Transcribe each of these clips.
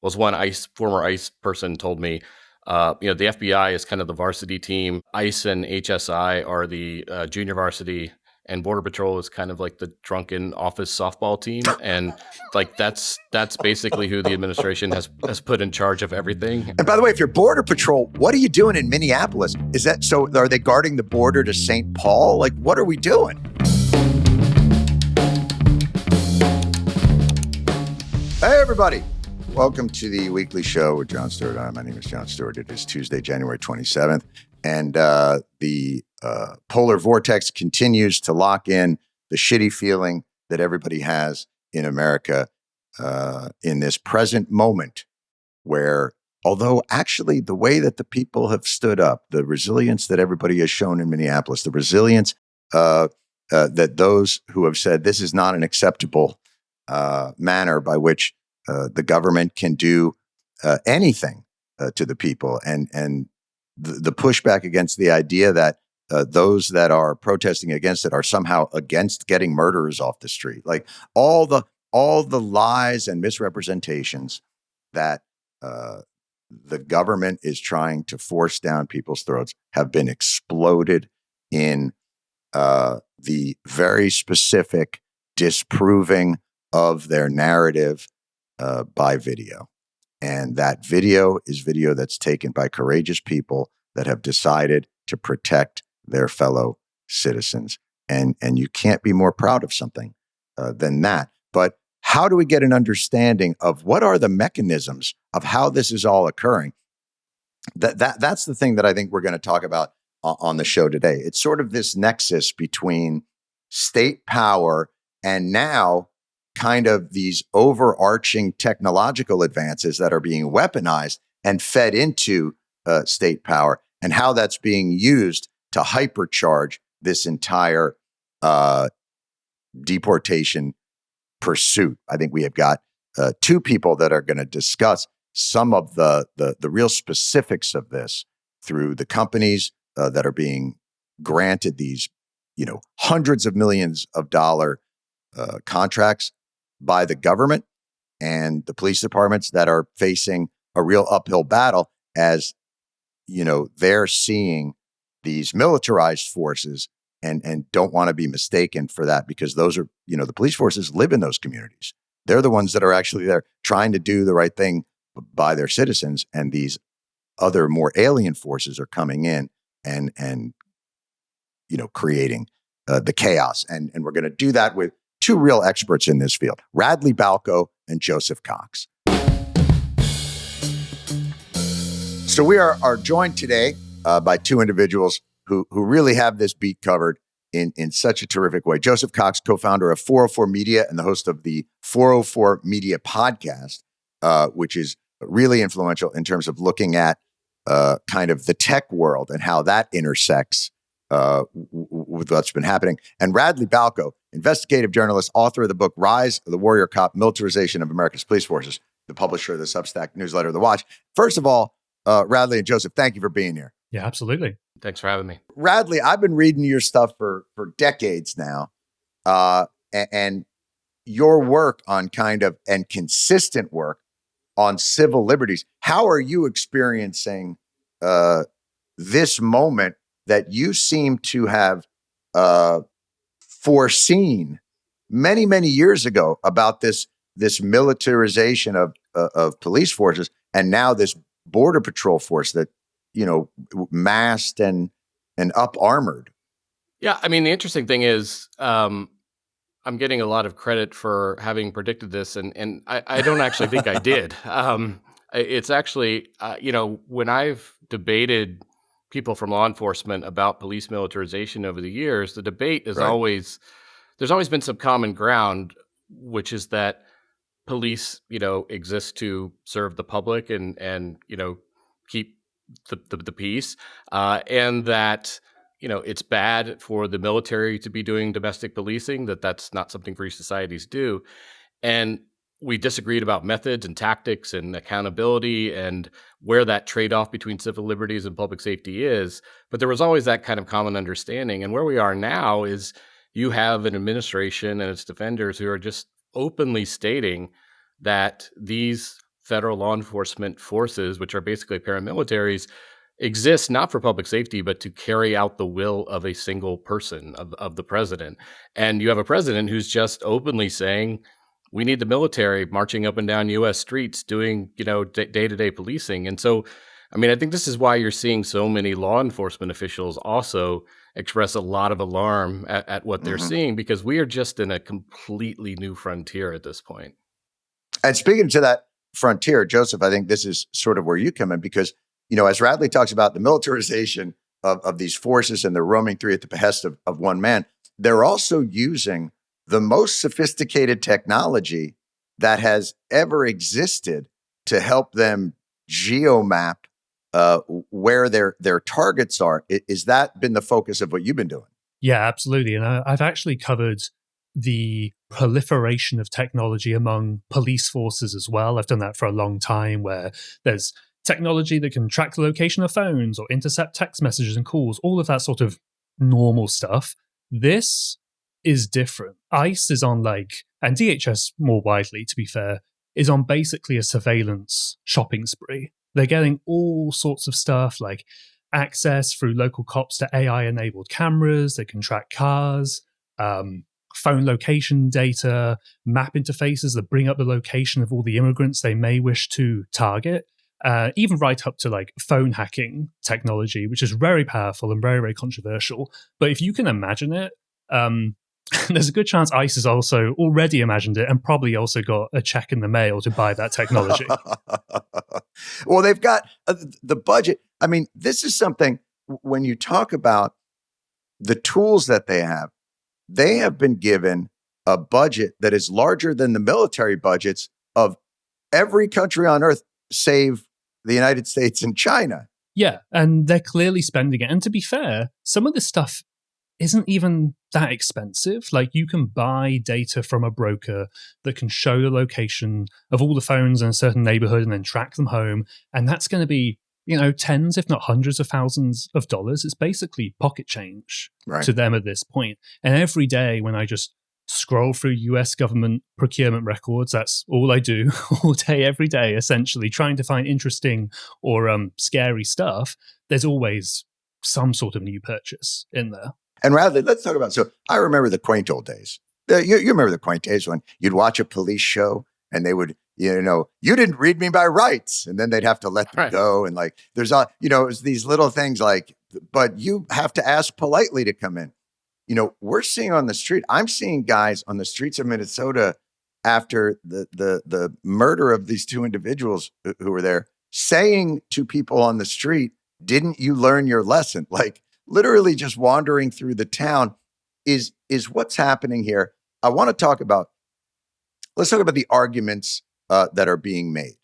was one former ICE person told me, the FBI is kind of the varsity team. ICE and HSI are the junior varsity, and Border Patrol is kind of like the drunken office softball team. And like that's basically who the administration has put in charge of everything. And by the way, if you're Border Patrol, what are you doing in Minneapolis? Is that so? Are they guarding the border to St. Paul? Like, what are we doing? Hey, everybody. Welcome to the weekly show with Jon Stewart. My name is Jon Stewart. It is Tuesday, January 27th. And the polar vortex continues to lock in the shitty feeling that everybody has in America in this present moment where, although actually the way that the people have stood up, the resilience that everybody has shown in Minneapolis, the resilience that those who have said this is not an acceptable manner by which the government can do anything to the people, and the pushback against the idea that those that are protesting against it are somehow against getting murderers off the street, like all the lies and misrepresentations that the government is trying to force down people's throats have been exploded in the very specific disproving of their narrative by video. And that video is video that's taken by courageous people that have decided to protect their fellow citizens. And you can't be more proud of something than that. But how do we get an understanding of what are the mechanisms of how this is all occurring? That's the thing that I think we're going to talk about on the show today. It's sort of this nexus between state power and now kind of these overarching technological advances that are being weaponized and fed into state power, and how that's being used to hypercharge this entire deportation pursuit. I think we have got two people that are going to discuss some of the real specifics of this through the companies that are being granted these, hundreds of millions of dollar contracts by the government, and the police departments that are facing a real uphill battle as, they're seeing these militarized forces and don't want to be mistaken for that, because those are, the police forces live in those communities. They're the ones that are actually there trying to do the right thing by their citizens. And these other more alien forces are coming in and creating the chaos. And we're going to do that with two real experts in this field, Radley, Balko, and Joseph Cox. So we are joined today by two individuals who really have this beat covered in such a terrific way. Joseph Cox, co-founder of 404 Media and the host of the 404 Media podcast, which is really influential in terms of looking at kind of the tech world and how that intersects with what's been happening. And Radley Balko, investigative journalist, author of the book Rise of the Warrior Cop, Militarization of America's Police Forces, the publisher of the Substack newsletter, The Watch. First of all, Radley and Joseph, thank you for being here. Yeah, absolutely. Thanks for having me. Radley, I've been reading your stuff for decades now, and your work on and consistent work on civil liberties. How are you experiencing this moment that you seem to have foreseen many, many years ago about this militarization of police forces, and now this Border Patrol force that, masked and up armored? Yeah, I mean, the interesting thing is I'm getting a lot of credit for having predicted this, and I don't actually think I did. It's actually, when I've debated people from law enforcement about police militarization over the years, the debate is always, there's always been some common ground, which is that police, exist to serve the public and keep the peace, and that, it's bad for the military to be doing domestic policing, that's not something free societies do. And we disagreed about methods and tactics and accountability and where that trade-off between civil liberties and public safety is. But there was always that kind of common understanding. And where we are now is you have an administration and its defenders who are just openly stating that these federal law enforcement forces, which are basically paramilitaries, exist not for public safety, but to carry out the will of a single person, of the president. And you have a president who's just openly saying, we need the military marching up and down U.S. streets doing, day-to-day policing. And so, I mean, I think this is why you're seeing so many law enforcement officials also express a lot of alarm at what they're seeing, because we are just in a completely new frontier at this point. And speaking to that frontier, Joseph, I think this is sort of where you come in, because, as Radley talks about the militarization of these forces and they're roaming through at the behest of one man, they're also using the most sophisticated technology that has ever existed to help them geomap where their targets are. Is that been the focus of what you've been doing? Yeah, absolutely. And I've actually covered the proliferation of technology among police forces as well. I've done that for a long time, where there's technology that can track the location of phones or intercept text messages and calls, all of that sort of normal stuff. This is different. ICE is on and DHS more widely, to be fair, is on basically a surveillance shopping spree. They're getting all sorts of stuff like access through local cops to AI-enabled cameras. They can track cars, phone location data, map interfaces that bring up the location of all the immigrants they may wish to target. Even right up to phone hacking technology, which is very powerful and very, very controversial. But if you can imagine it, there's a good chance ICE has also already imagined it and probably also got a check in the mail to buy that technology. Well, they've got the budget. I mean, this is something, when you talk about the tools that they have been given a budget that is larger than the military budgets of every country on earth, save the United States and China. Yeah, and they're clearly spending it. And to be fair, some of this stuff isn't even that expensive. You can buy data from a broker that can show the location of all the phones in a certain neighborhood and then track them home. And that's going to be, tens, if not hundreds of thousands of dollars. It's basically pocket change to them at this point. And every day when I just scroll through US government procurement records, that's all I do all day, every day, essentially trying to find interesting or scary stuff. There's always some sort of new purchase in there. And Radley, let's talk about, so I remember the quaint old days. You remember the quaint days when you'd watch a police show and they would, you didn't read me by rights. And then they'd have to let them go. And there's, it was these little things but you have to ask politely to come in. We're seeing on the street, I'm seeing guys on the streets of Minnesota after the murder of these two individuals who were there, saying to people on the street, didn't you learn your lesson? Literally just wandering through the town is what's happening here. Let's talk about the arguments that are being made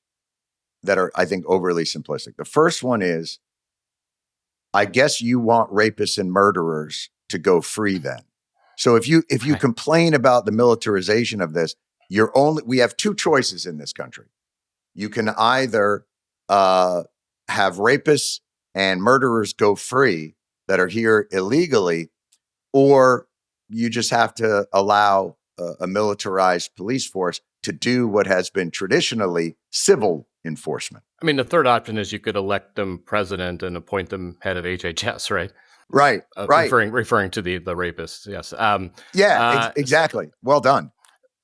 that are, I think, overly simplistic. The first one is, I guess you want rapists and murderers to go free then. So if you complain about the militarization of this, we have two choices in this country. You can either have rapists and murderers go free that are here illegally, or you just have to allow a militarized police force to do what has been traditionally civil enforcement. I mean, the third option is you could elect them president and appoint them head of HHS, right? Right. Referring to the rapists, yes. Exactly. Well done.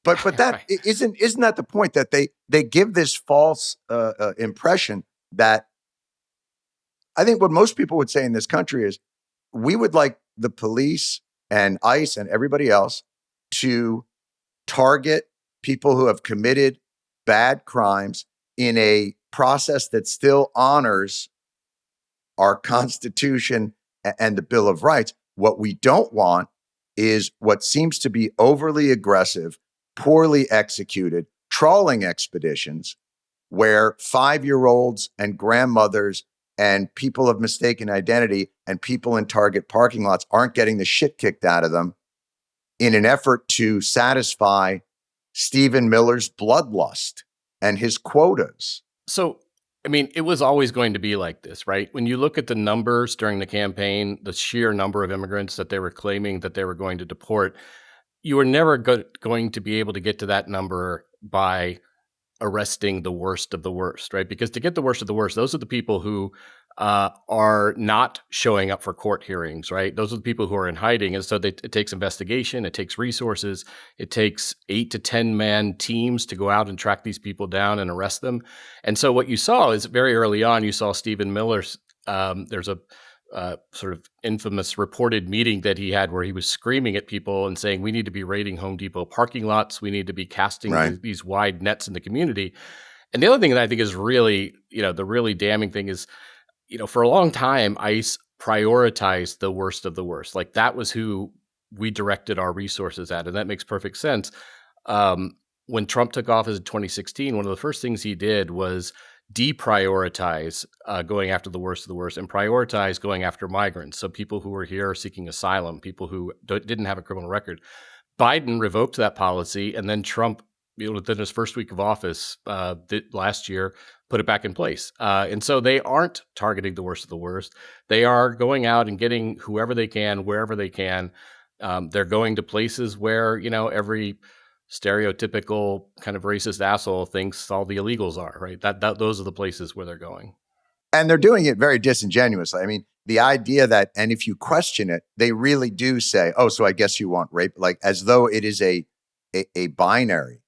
But that isn't that the point, that they give this false impression that I think what most people would say in this country is, we would like the police and ICE and everybody else to target people who have committed bad crimes in a process that still honors our Constitution and the Bill of Rights. What we don't want is what seems to be overly aggressive, poorly executed trawling expeditions where 5-year-olds and grandmothers and people of mistaken identity and people in Target parking lots aren't getting the shit kicked out of them in an effort to satisfy Stephen Miller's bloodlust and his quotas. So, I mean, it was always going to be like this, right? When you look at the numbers during the campaign, the sheer number of immigrants that they were claiming that they were going to deport, you were never going to be able to get to that number by arresting the worst of the worst, right? Because to get the worst of the worst, those are the people who are not showing up for court hearings, right? Those are the people who are in hiding. And so it takes investigation, it takes resources, it takes 8 to 10 man teams to go out and track these people down and arrest them. And so what you saw is very early on, you saw Stephen Miller's, there's a sort of infamous reported meeting that he had where he was screaming at people and saying, we need to be raiding Home Depot parking lots. We need to be casting these wide nets in the community. And the other thing that I think is really, the really damning thing is, for a long time, ICE prioritized the worst of the worst. Like that was who we directed our resources at. And that makes perfect sense. When Trump took office in 2016, one of the first things he did was deprioritize going after the worst of the worst and prioritize going after migrants. So people who were here seeking asylum, people who didn't have a criminal record. Biden revoked that policy, and then Trump, within his first week of office last year, put it back in place. And so they aren't targeting the worst of the worst. They are going out and getting whoever they can, wherever they can. They're going to places where, every stereotypical kind of racist asshole thinks all the illegals are, right? Those are the places where they're going. And they're doing it very disingenuously. I mean, the idea that, and if you question it, they really do say, oh, so I guess you want rape, like as though it is a binary.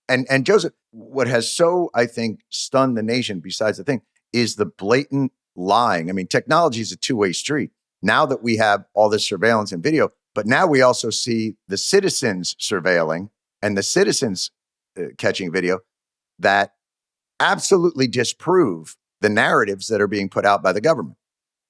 And Joseph, what has so, I think, stunned the nation, besides the thing, is the blatant lying. I mean, technology is a two-way street. Now that we have all this surveillance and video, but now we also see the citizens surveilling and the citizens catching video that absolutely disprove the narratives that are being put out by the government.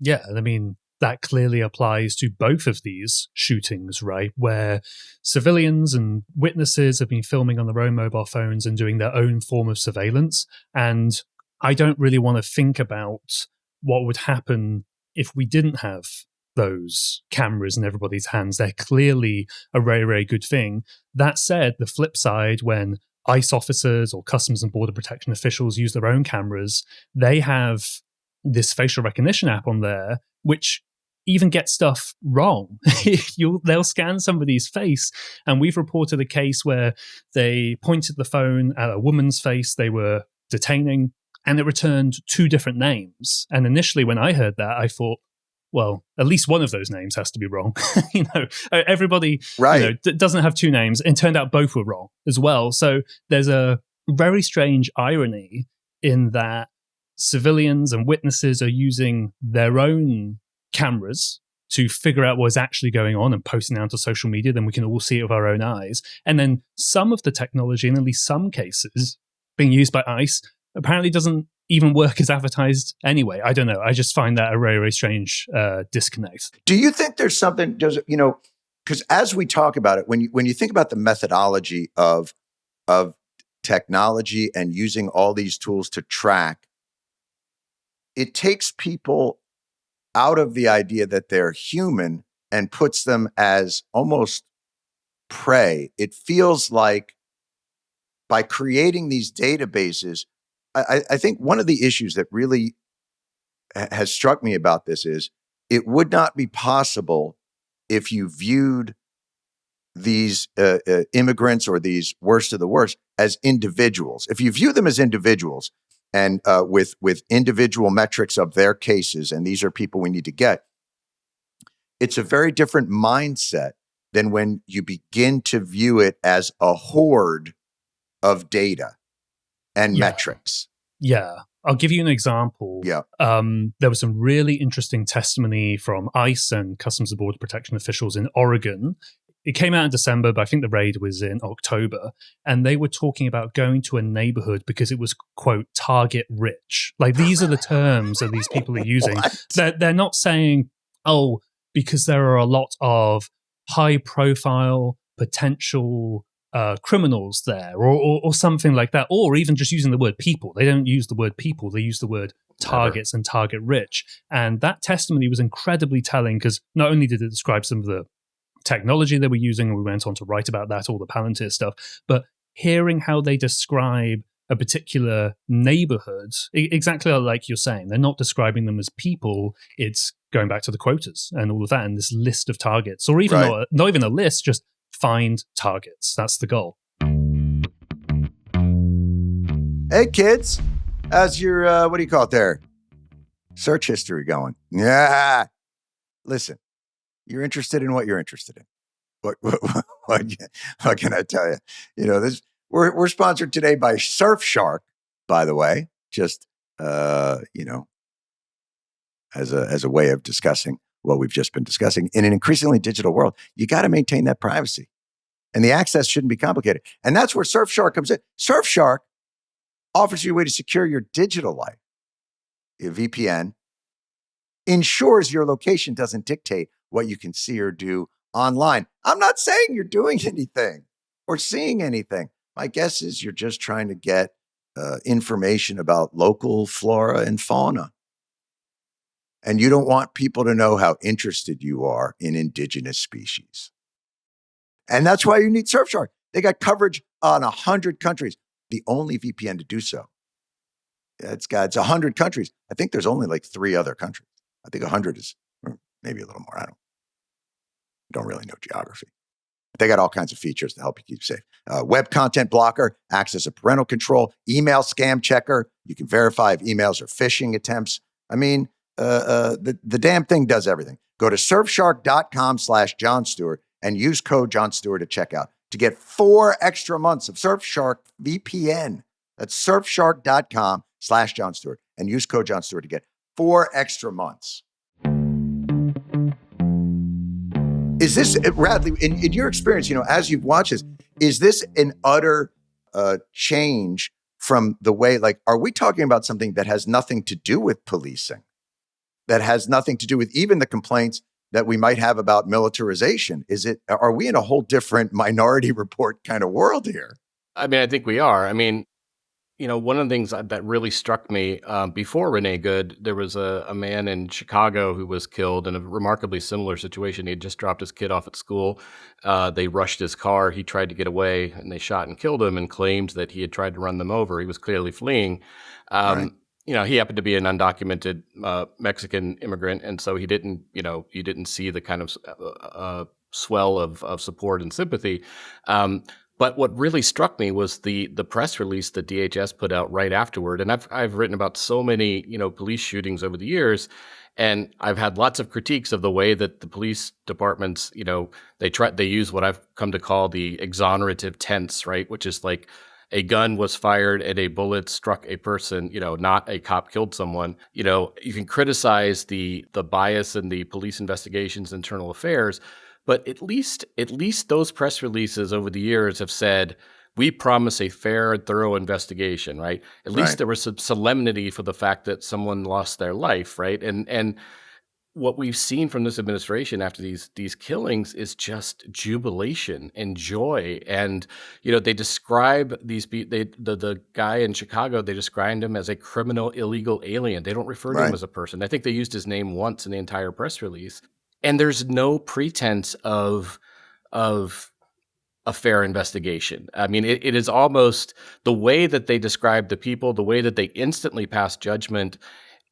Yeah, I mean, that clearly applies to both of these shootings, right? Where civilians and witnesses have been filming on their own mobile phones and doing their own form of surveillance. And I don't really want to think about what would happen if we didn't have those cameras in everybody's hands. They're clearly a very, very good thing. That said, the flip side, when ICE officers or Customs and Border Protection officials use their own cameras, they have this facial recognition app on there, which even gets stuff wrong. They'll scan somebody's face. And we've reported a case where they pointed the phone at a woman's face they were detaining, and it returned 2 different names. And initially, when I heard that, I thought, well, at least one of those names has to be wrong. Everybody doesn't have 2 names, and it turned out both were wrong as well. So there's a very strange irony in that civilians and witnesses are using their own cameras to figure out what's actually going on and posting it onto social media. Then we can all see it with our own eyes. And then some of the technology, in at least some cases, being used by ICE apparently doesn't even work as advertised anyway. I don't know. I just find that a very, very strange disconnect. Do you think there's something, because as we talk about it, when you think about the methodology of technology and using all these tools to track, it takes people out of the idea that they're human and puts them as almost prey. It feels like by creating these databases, I think one of the issues that really has struck me about this is it would not be possible if you viewed these immigrants or these worst of the worst as individuals. If you view them as individuals and with individual metrics of their cases, and these are people we need to get, it's a very different mindset than when you begin to view it as a horde of data and metrics. Yeah. I'll give you an example. Yeah. There was some really interesting testimony from ICE and Customs and Border Protection officials in Oregon. It came out in December, but I think the raid was in October. And they were talking about going to a neighborhood because it was, quote, target rich. Like, these are the terms that these people are using. They're not saying, oh, because there are a lot of high profile potential criminals there or something like that, or even just using the word people. They don't use the word people, they use the word targets and target rich. And that testimony was incredibly telling because not only did it describe some of the technology they were using, and we went on to write about that, all the Palantir stuff, but hearing how they describe a particular neighborhood, exactly like you're saying, they're not describing them as people, it's going back to the quotas and all of that, and this list of targets, or even not even a list, just find targets. That's the goal. Hey, kids, how's your, what do you call it there? Search history going? Yeah. Listen, you're interested in what you're interested in. What can I tell you? You know, we're sponsored today by Surfshark, by the way, just, you know, as a way of discussing what we've just been discussing. In an increasingly digital world, you got to maintain that privacy. And the access shouldn't be complicated. And that's where Surfshark comes in. Surfshark offers you a way to secure your digital life. A VPN ensures your location doesn't dictate what you can see or do online. I'm not saying you're doing anything or seeing anything. My guess is you're just trying to get information about local flora and fauna. And you don't want people to know how interested you are in indigenous species. And that's why you need Surfshark. They got coverage on 100 countries. The only VPN to do so. It's 100 countries. I think there's only like 3 other countries. I think 100 is maybe a little more. I don't really know geography. But they got all kinds of features to help you keep safe. Web content blocker, access of parental control, email scam checker. You can verify if emails are phishing attempts. I mean, the damn thing does everything. Go to surfshark.com/Jon Stewart and use code Jon Stewart at checkout to get 4 extra months of Surfshark VPN. That's surfshark.com/Jon Stewart and use code Jon Stewart to get 4 extra months. Is this, Radley, in your experience, you know, as you've watched this, is this an utter change from the way, like, are we talking about something that has nothing to do with policing, that has nothing to do with even the complaints that we might have about militarization? Are we in a whole different Minority Report kind of world here? I mean, I think we are. I mean, you know, one of the things that really struck me before Renee Good, there was a man in Chicago who was killed in a remarkably similar situation. He had just dropped his kid off at school. They rushed his car. He tried to get away, and they shot and killed him and claimed that he had tried to run them over. He was clearly fleeing. Right. You know, he happened to be an undocumented Mexican immigrant, and so he didn't, you know, you didn't see the kind of swell of support and sympathy. But what really struck me was the press release that DHS put out right afterward. And I've written about so many, you know, police shootings over the years, and I've had lots of critiques of the way that the police departments, you know, they use what I've come to call the exonerative tense, right, which is like a gun was fired and a bullet struck a person, you know, not a cop killed someone. You know, you can criticize the bias in the police investigations, internal affairs, but at least those press releases over the years have said, we promise a fair and thorough investigation, right? At least there was some solemnity for the fact that someone lost their life, right? And what we've seen from this administration after these killings is just jubilation and joy. And, you know, they describe the guy in Chicago, they described him as a criminal illegal alien. They don't refer to him as a person. I think they used his name once in the entire press release. And there's no pretense of a fair investigation. I mean, it is almost the way that they describe the people, the way that they instantly pass judgment.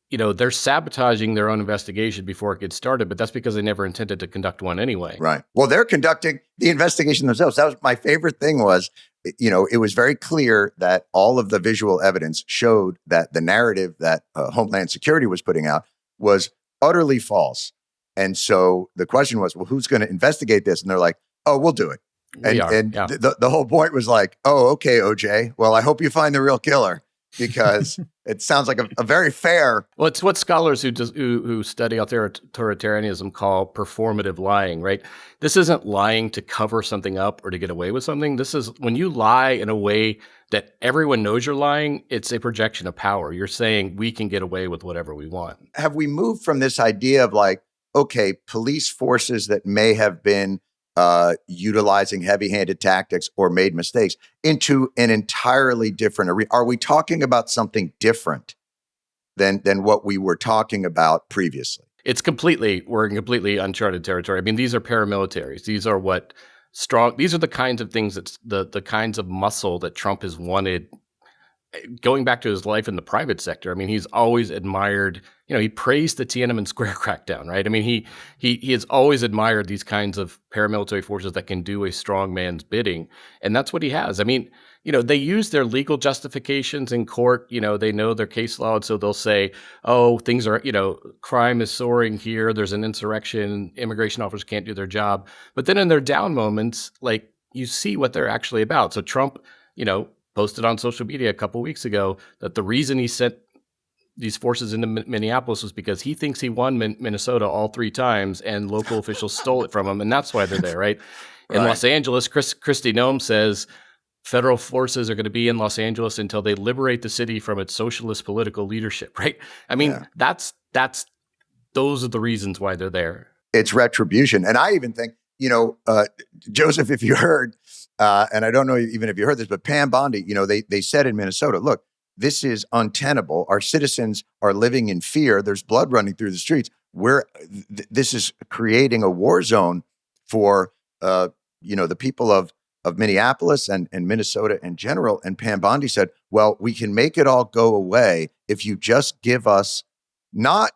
You know, they're sabotaging their own investigation before it gets started, but that's because they never intended to conduct one anyway. Right. Well, they're conducting the investigation themselves. That was my favorite thing was, you know, it was very clear that all of the visual evidence showed that the narrative that Homeland Security was putting out was utterly false. And so the question was, well, who's going to investigate this? And they're like, oh, we'll do it. The whole point was like, oh, okay, OJ. Well, I hope you find the real killer, because it sounds like a very fair. Well, it's what scholars who study authoritarianism call performative lying, right? This isn't lying to cover something up or to get away with something. This is when you lie in a way that everyone knows you're lying, it's a projection of power. You're saying we can get away with whatever we want. Have we moved from this idea of like, okay, police forces that may have been utilizing heavy-handed tactics or made mistakes into an entirely different arena? Are we talking about something different than what we were talking about previously? We're in completely uncharted territory. I mean, these are paramilitaries. These are these are the kinds of things the kinds of muscle that Trump has wanted. Going back to his life in the private sector, I mean, he's always admired, you know, he praised the Tiananmen Square crackdown, right? I mean, he has always admired these kinds of paramilitary forces that can do a strong man's bidding. And that's what he has. I mean, they use their legal justifications in court. They know their case law. And so they'll say, oh, things are, crime is soaring here. There's an insurrection. Immigration officers can't do their job. But then in their down moments, like, you see what they're actually about. So Trump, posted on social media a couple weeks ago that the reason he sent these forces into Minneapolis was because he thinks he won Minnesota all 3 times and local officials stole it from him. And that's why they're there, right? In Los Angeles, Kristi Noem says federal forces are going to be in Los Angeles until they liberate the city from its socialist political leadership, right? I mean, those are the reasons why they're there. It's retribution. And I even think, Joseph, if you heard, and I don't know even if you heard this, but Pam Bondi, they said in Minnesota, look, this is untenable. Our citizens are living in fear. There's blood running through the streets. This is creating a war zone for, the people of Minneapolis and Minnesota in general. And Pam Bondi said, well, we can make it all go away if you just give us not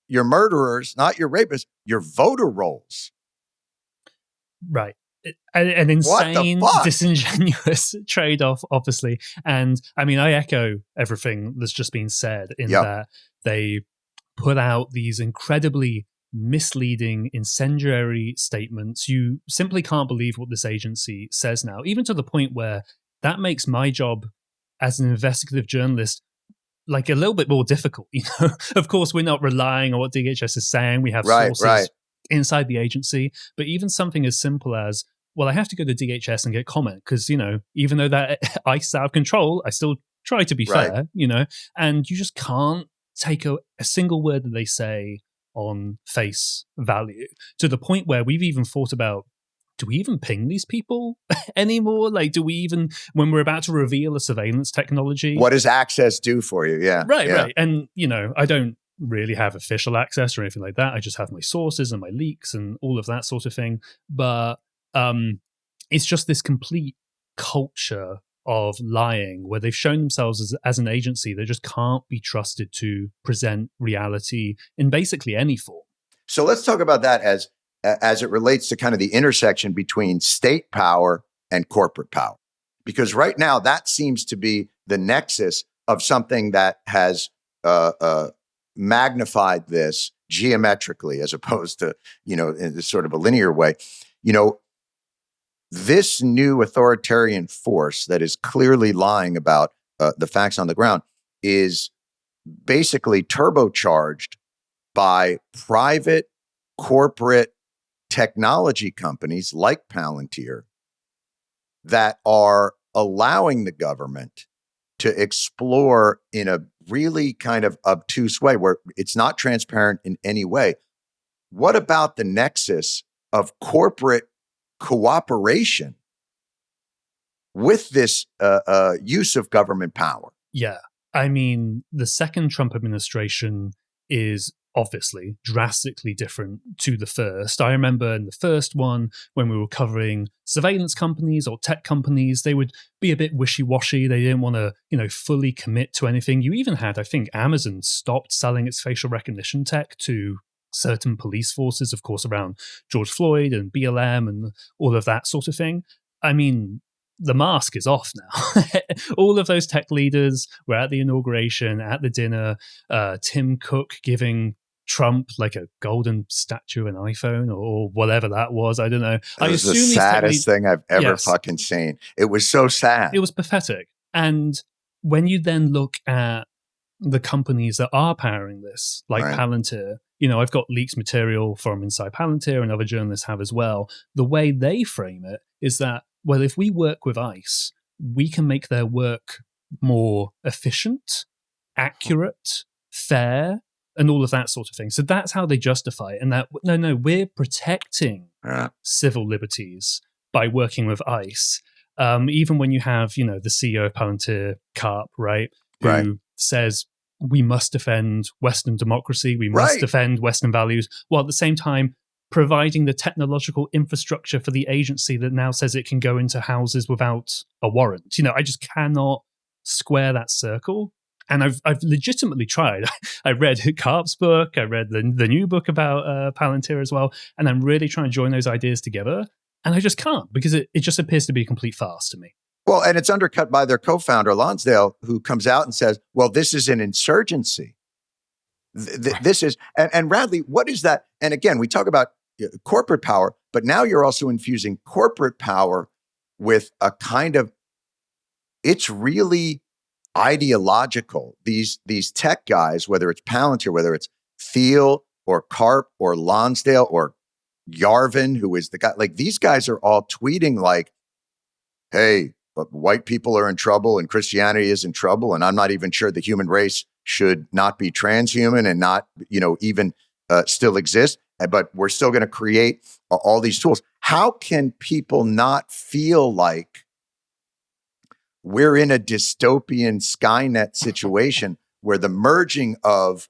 your murderers, not your rapists, your voter rolls. Right. An insane, disingenuous trade-off, obviously. And I mean, I echo everything that's just been said in that they put out these incredibly misleading, incendiary statements. You simply can't believe what this agency says now, even to the point where that makes my job as an investigative journalist like a little bit more difficult. Of course, we're not relying on what DHS is saying. We have sources inside the agency, but even something as simple as, well, I have to go to DHS and get comment because, even though that ICE is out of control, I still try to be fair, and you just can't take a single word that they say on face value, to the point where we've even thought about, do we even ping these people anymore? Like, do we even, when we're about to reveal a surveillance technology? What does access do for you? Yeah. Right. And, I don't really have official access or anything like that. I just have my sources and my leaks and all of that sort of thing. But it's just this complete culture of lying where they've shown themselves as an agency that just can't be trusted to present reality in basically any form. So let's talk about that as it relates to kind of the intersection between state power and corporate power. Because right now that seems to be the nexus of something that has magnified this geometrically as opposed to, in sort of a linear way. This new authoritarian force that is clearly lying about the facts on the ground is basically turbocharged by private corporate technology companies like Palantir that are allowing the government to explore in a really kind of obtuse way where it's not transparent in any way. What about the nexus of corporate cooperation with this use of government power? Yeah. I mean, the second Trump administration is obviously drastically different to the first. I remember in the first one, when we were covering surveillance companies or tech companies, they would be a bit wishy-washy. They didn't want to, fully commit to anything. You even had, I think, Amazon stopped selling its facial recognition tech to certain police forces, of course, around George Floyd and BLM and all of that sort of thing. I mean, the mask is off now. All of those tech leaders were at the inauguration, at the dinner, Tim Cook giving Trump like a golden statue, an iPhone or whatever that was. I don't know. It was the saddest thing I've ever fucking seen. It was so sad. It was pathetic. And when you then look at the companies that are powering this, like Palantir, I've got leaks material from inside Palantir and other journalists have as well. The way they frame it is that, well, if we work with ICE, we can make their work more efficient, accurate, fair, and all of that sort of thing. So that's how they justify it. And that, no, we're protecting civil liberties by working with ICE. Even when you have, the CEO of Palantir, Karp, right, who says, we must defend Western democracy, we must defend Western values, while at the same time providing the technological infrastructure for the agency that now says it can go into houses without a warrant. I just cannot square that circle. And I've legitimately tried. I read Karp's book, I read the new book about Palantir as well, and I'm really trying to join those ideas together. And I just can't, because it just appears to be a complete farce to me. Well, and it's undercut by their co-founder, Lonsdale, who comes out and says, well, this is an insurgency. This is, and Radley, what is that? And again, we talk about corporate power, but now you're also infusing corporate power with a kind of, it's really ideological. These tech guys, whether it's Palantir, whether it's Thiel or Karp or Lonsdale or Yarvin, who is the guy, like these guys are all tweeting like, hey, but white people are in trouble and Christianity is in trouble. And I'm not even sure the human race should not be transhuman and not, even still exist. But we're still going to create all these tools. How can people not feel like we're in a dystopian Skynet situation where the merging of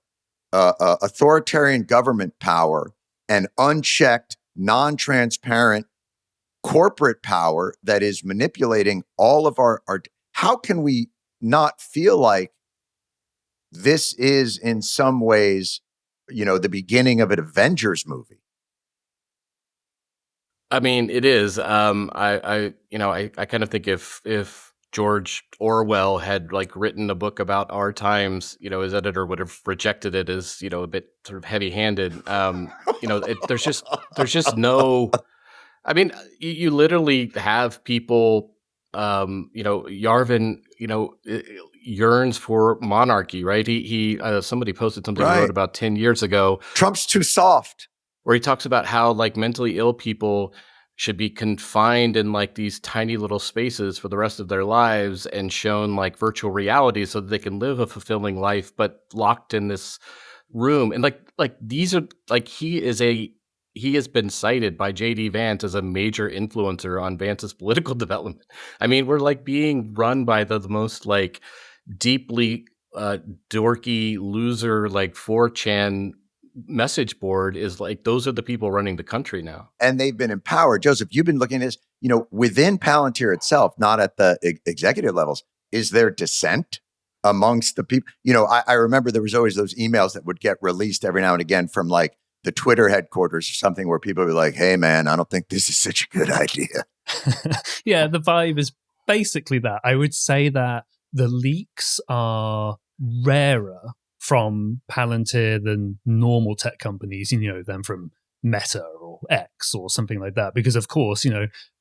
authoritarian government power and unchecked, non-transparent corporate power that is manipulating all of our how can we not feel like this is in some ways, the beginning of an Avengers movie? I mean, it is. I kind of think if George Orwell had like written a book about our times, his editor would have rejected it as, a bit sort of heavy-handed. There's just no. I mean, you literally have people, Yarvin, yearns for monarchy, right? He somebody posted something he wrote about 10 years ago. Trump's too soft. Where he talks about how like mentally ill people should be confined in like these tiny little spaces for the rest of their lives and shown like virtual reality so that they can live a fulfilling life, but locked in this room. And like these are like, he has been cited by J.D. Vance as a major influencer on Vance's political development. I mean, we're like being run by the most like deeply dorky loser, like 4chan message board is like, those are the people running the country now. And they've been empowered. Joseph, you've been looking at this, within Palantir itself, not at the executive levels. Is there dissent amongst the people? I remember there was always those emails that would get released every now and again from like the Twitter headquarters or something where people would be like, hey man, I don't think this is such a good idea. Yeah, the vibe is basically that. I would say that the leaks are rarer from Palantir than normal tech companies, than from Meta or X or something like that. Because of course,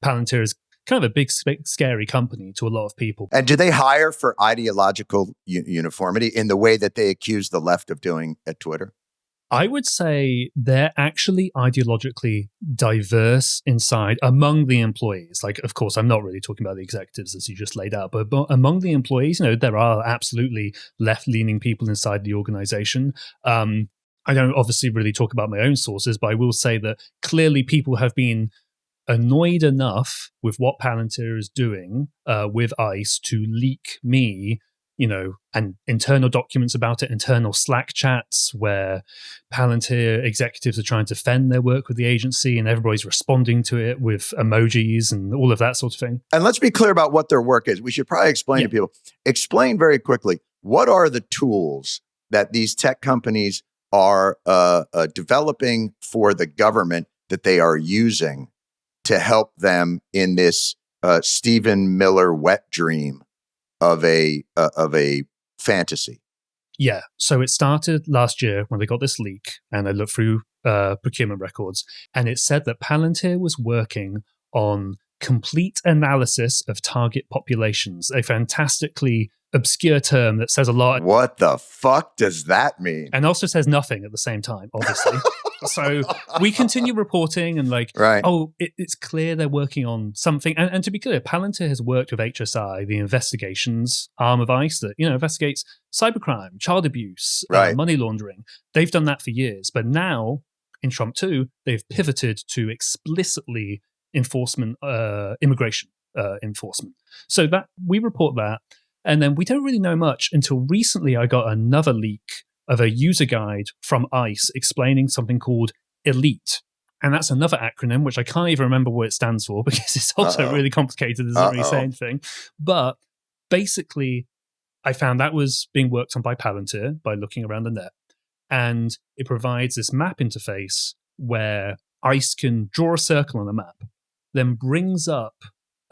Palantir is kind of a big, scary company to a lot of people. And do they hire for ideological uniformity in the way that they accuse the left of doing at Twitter? I would say they're actually ideologically diverse inside among the employees. Like, of course, I'm not really talking about the executives as you just laid out, but among the employees, there are absolutely left-leaning people inside the organization. I don't obviously really talk about my own sources, but I will say that clearly people have been annoyed enough with what Palantir is doing with ICE to leak me and internal documents about it, internal Slack chats where Palantir executives are trying to defend their work with the agency and everybody's responding to it with emojis and all of that sort of thing. And let's be clear about what their work is. We should probably explain to people. Explain very quickly, what are the tools that these tech companies are developing for the government that they are using to help them in this Stephen Miller wet dream of a fantasy? Yeah. So it started last year when they got this leak, and I looked through procurement records, and it said that Palantir was working on complete analysis of target populations, a fantastically obscure term that says a lot. What the fuck does that mean? And also says nothing at the same time, obviously. So we continue reporting and it's clear they're working on something. And to be clear, Palantir has worked with HSI, the investigations arm of ICE that, investigates cybercrime, child abuse, money laundering. They've done that for years. But now in Trump 2, they've pivoted to explicitly enforcement, immigration enforcement. So that we report that. And then we don't really know much until recently I got another leak of a user guide from ICE explaining something called ELITE. And that's another acronym, which I can't even remember what it stands for because it's also really complicated. It doesn't really say anything. But basically, I found that was being worked on by Palantir by looking around the net. And it provides this map interface where ICE can draw a circle on a map, then brings up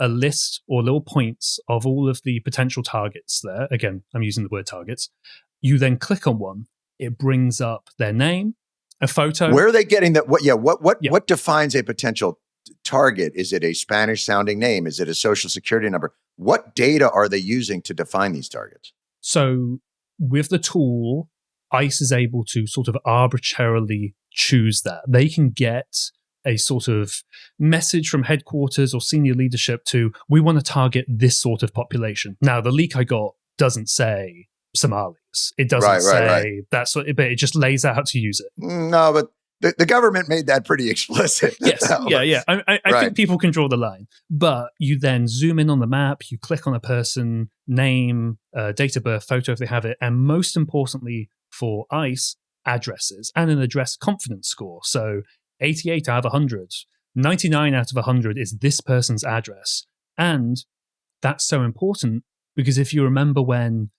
a list or little points of all of the potential targets there. Again, I'm using the word targets. You then click on one. It brings up their name, a photo. Where are they getting that? What defines a potential target? Is it a Spanish sounding name? Is it a social security number? What data are they using to define these targets? So with the tool, ICE is able to sort of arbitrarily choose that. They can get a sort of message from headquarters or senior leadership to, we want to target this sort of population. Now, the leak I got doesn't say Somalis. It doesn't say that sort of, but it just lays out how to use it. No, but the government made that pretty explicit. Yes, yeah. I think people can draw the line. But you then zoom in on the map, you click on a person, name, date of birth, photo if they have it, and most importantly for ICE, addresses and an address confidence score. So 88 out of 100, 99 out of 100 is this person's address. And that's so important because if you remember when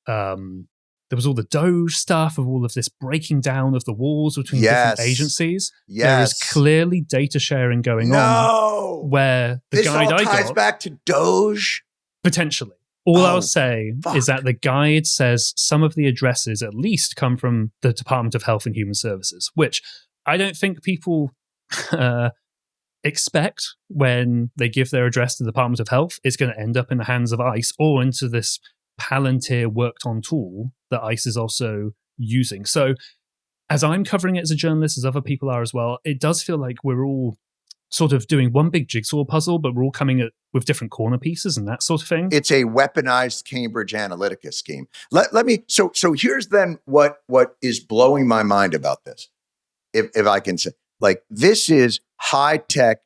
there was all the Doge stuff of all of this breaking down of the walls between different agencies. There is clearly data sharing going on where the guide I got ties back to Doge? Potentially. All I'll say is that the guide says some of the addresses at least come from the Department of Health and Human Services, which I don't think people expect when they give their address to the Department of Health. It's going to end up in the hands of ICE or into this Palantir worked on tool that ICE is also using. So as I'm covering it as a journalist, as other people are as well, it does feel like we're all sort of doing one big jigsaw puzzle, but we're all coming at with different corner pieces and that sort of thing. It's a weaponized Cambridge Analytica scheme. Let me, so here's then what is blowing my mind about this. If I can say, like, this is high-tech,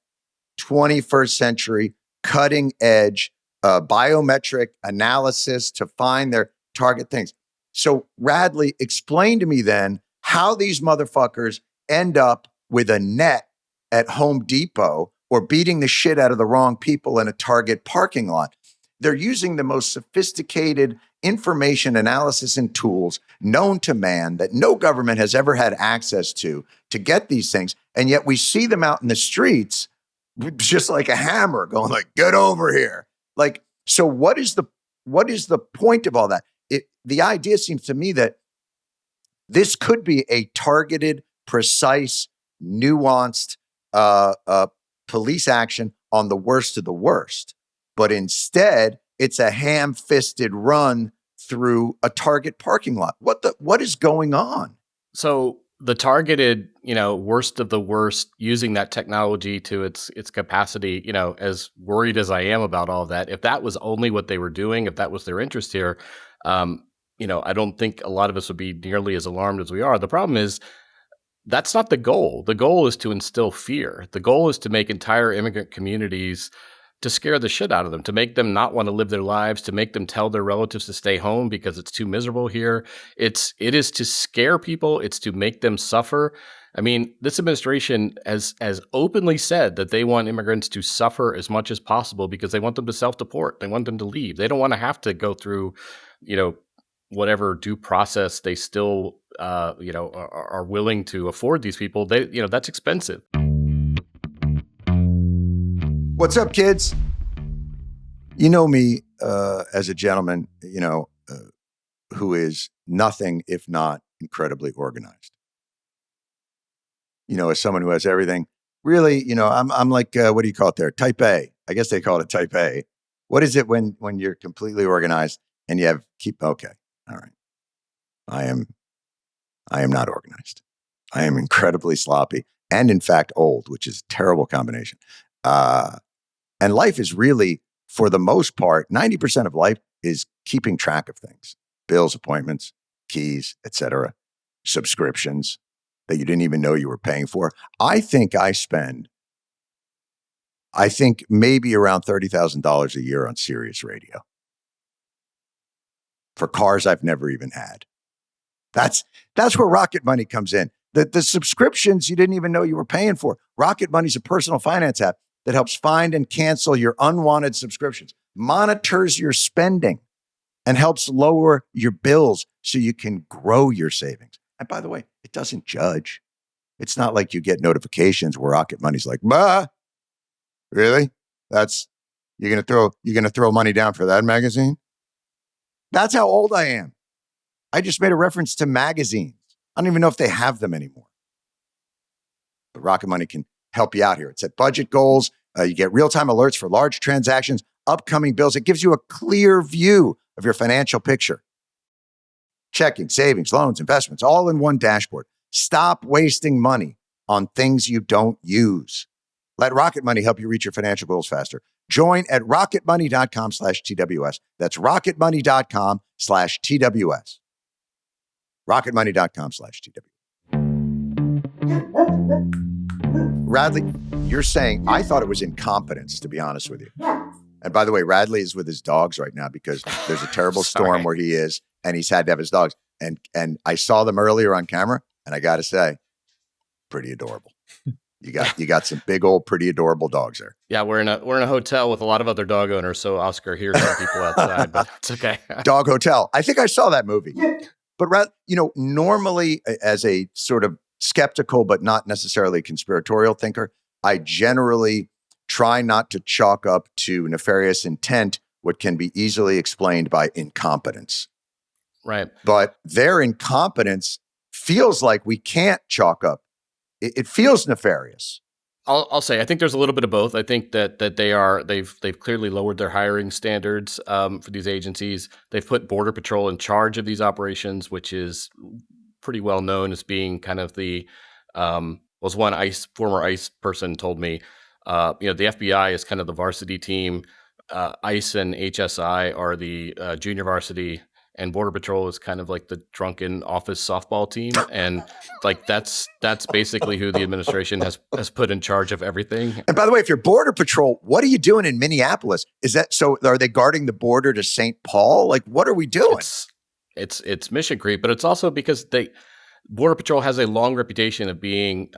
21st century, cutting edge, biometric analysis to find their target things. So Radley, explain to me then how these motherfuckers end up with a net at Home Depot or beating the shit out of the wrong people in a Target parking lot. They're using the most sophisticated information analysis and tools known to man that no government has ever had access to get these things. And yet we see them out in the streets just like a hammer going like, get over here. Like, so what is the point of all that? The idea seems to me that this could be a targeted, precise, nuanced police action on the worst of the worst. But instead, it's a ham-fisted run through a Target parking lot. What is going on? So the targeted, worst of the worst, using that technology to its capacity, as worried as I am about all of that, if that was only what they were doing, if that was their interest here, I don't think a lot of us would be nearly as alarmed as we are. The problem is that's not the goal. The goal is to instill fear. The goal is to make entire immigrant communities, to scare the shit out of them, to make them not want to live their lives, to make them tell their relatives to stay home because it's too miserable here. It is to scare people. It's to make them suffer. I mean, this administration has openly said that they want immigrants to suffer as much as possible because they want them to self-deport. They want them to leave. They don't want to have to go through, whatever due process they still, are willing to afford these people. That's expensive. What's up, kids? You know me as a gentleman, who is nothing if not incredibly organized. As someone who has everything, really, I'm like, what do you call it there? Type A. I guess they call it type A. What is it when you're completely organized and you have okay, all right. I am not organized. I am incredibly sloppy and in fact old, which is a terrible combination. And life is really, for the most part, 90% of life is keeping track of things. Bills, appointments, keys, etc., subscriptions that you didn't even know you were paying for. I think maybe around $30,000 a year on Sirius Radio for cars I've never even had. That's where Rocket Money comes in. The subscriptions you didn't even know you were paying for. Rocket Money's a personal finance app that helps find and cancel your unwanted subscriptions, monitors your spending, and helps lower your bills so you can grow your savings. And by the way, it doesn't judge. It's not like you get notifications where Rocket Money's like, bah, really? That's You're gonna throw money down for that magazine? That's how old I am. I just made a reference to magazines. I don't even know if they have them anymore. But Rocket Money can help you out here. It's at budget goals. You get real-time alerts for large transactions, upcoming bills. It gives you a clear view of your financial picture. Checking, savings, loans, investments, all in one dashboard. Stop wasting money on things you don't use. Let Rocket Money help you reach your financial goals faster. Join at rocketmoney.com/TWS. That's rocketmoney.com/TWS. rocketmoney.com/TWS. Radley, you're saying, I thought it was incompetence, to be honest with you. And by the way, Radley is with his dogs right now because there's a terrible storm where he is, and he's had to have his dogs. And I saw them earlier on camera, and I got to say, pretty adorable. You got some big old pretty adorable dogs there. Yeah, we're in a hotel with a lot of other dog owners, so Oscar hears some people outside, but it's okay. Dog Hotel. I think I saw that movie. But normally as a sort of skeptical but not necessarily conspiratorial thinker, I generally try not to chalk up to nefarious intent what can be easily explained by incompetence. Right. But their incompetence feels like we can't chalk up. It feels nefarious. I'll say I think there's a little bit of both. I think that they've clearly lowered their hiring standards for these agencies. They've put Border Patrol in charge of these operations, which is pretty well known as being kind of the was one former ICE person told me. The FBI is kind of the varsity team. ICE and HSI are the junior varsity. And Border Patrol is kind of like the drunken office softball team. And like that's basically who the administration has put in charge of everything. And by the way, if you're Border Patrol, what are you doing in Minneapolis? Is that so? Are they guarding the border to St. Paul? Like, what are we doing? It's mission creep, but it's also because Border Patrol has a long reputation of being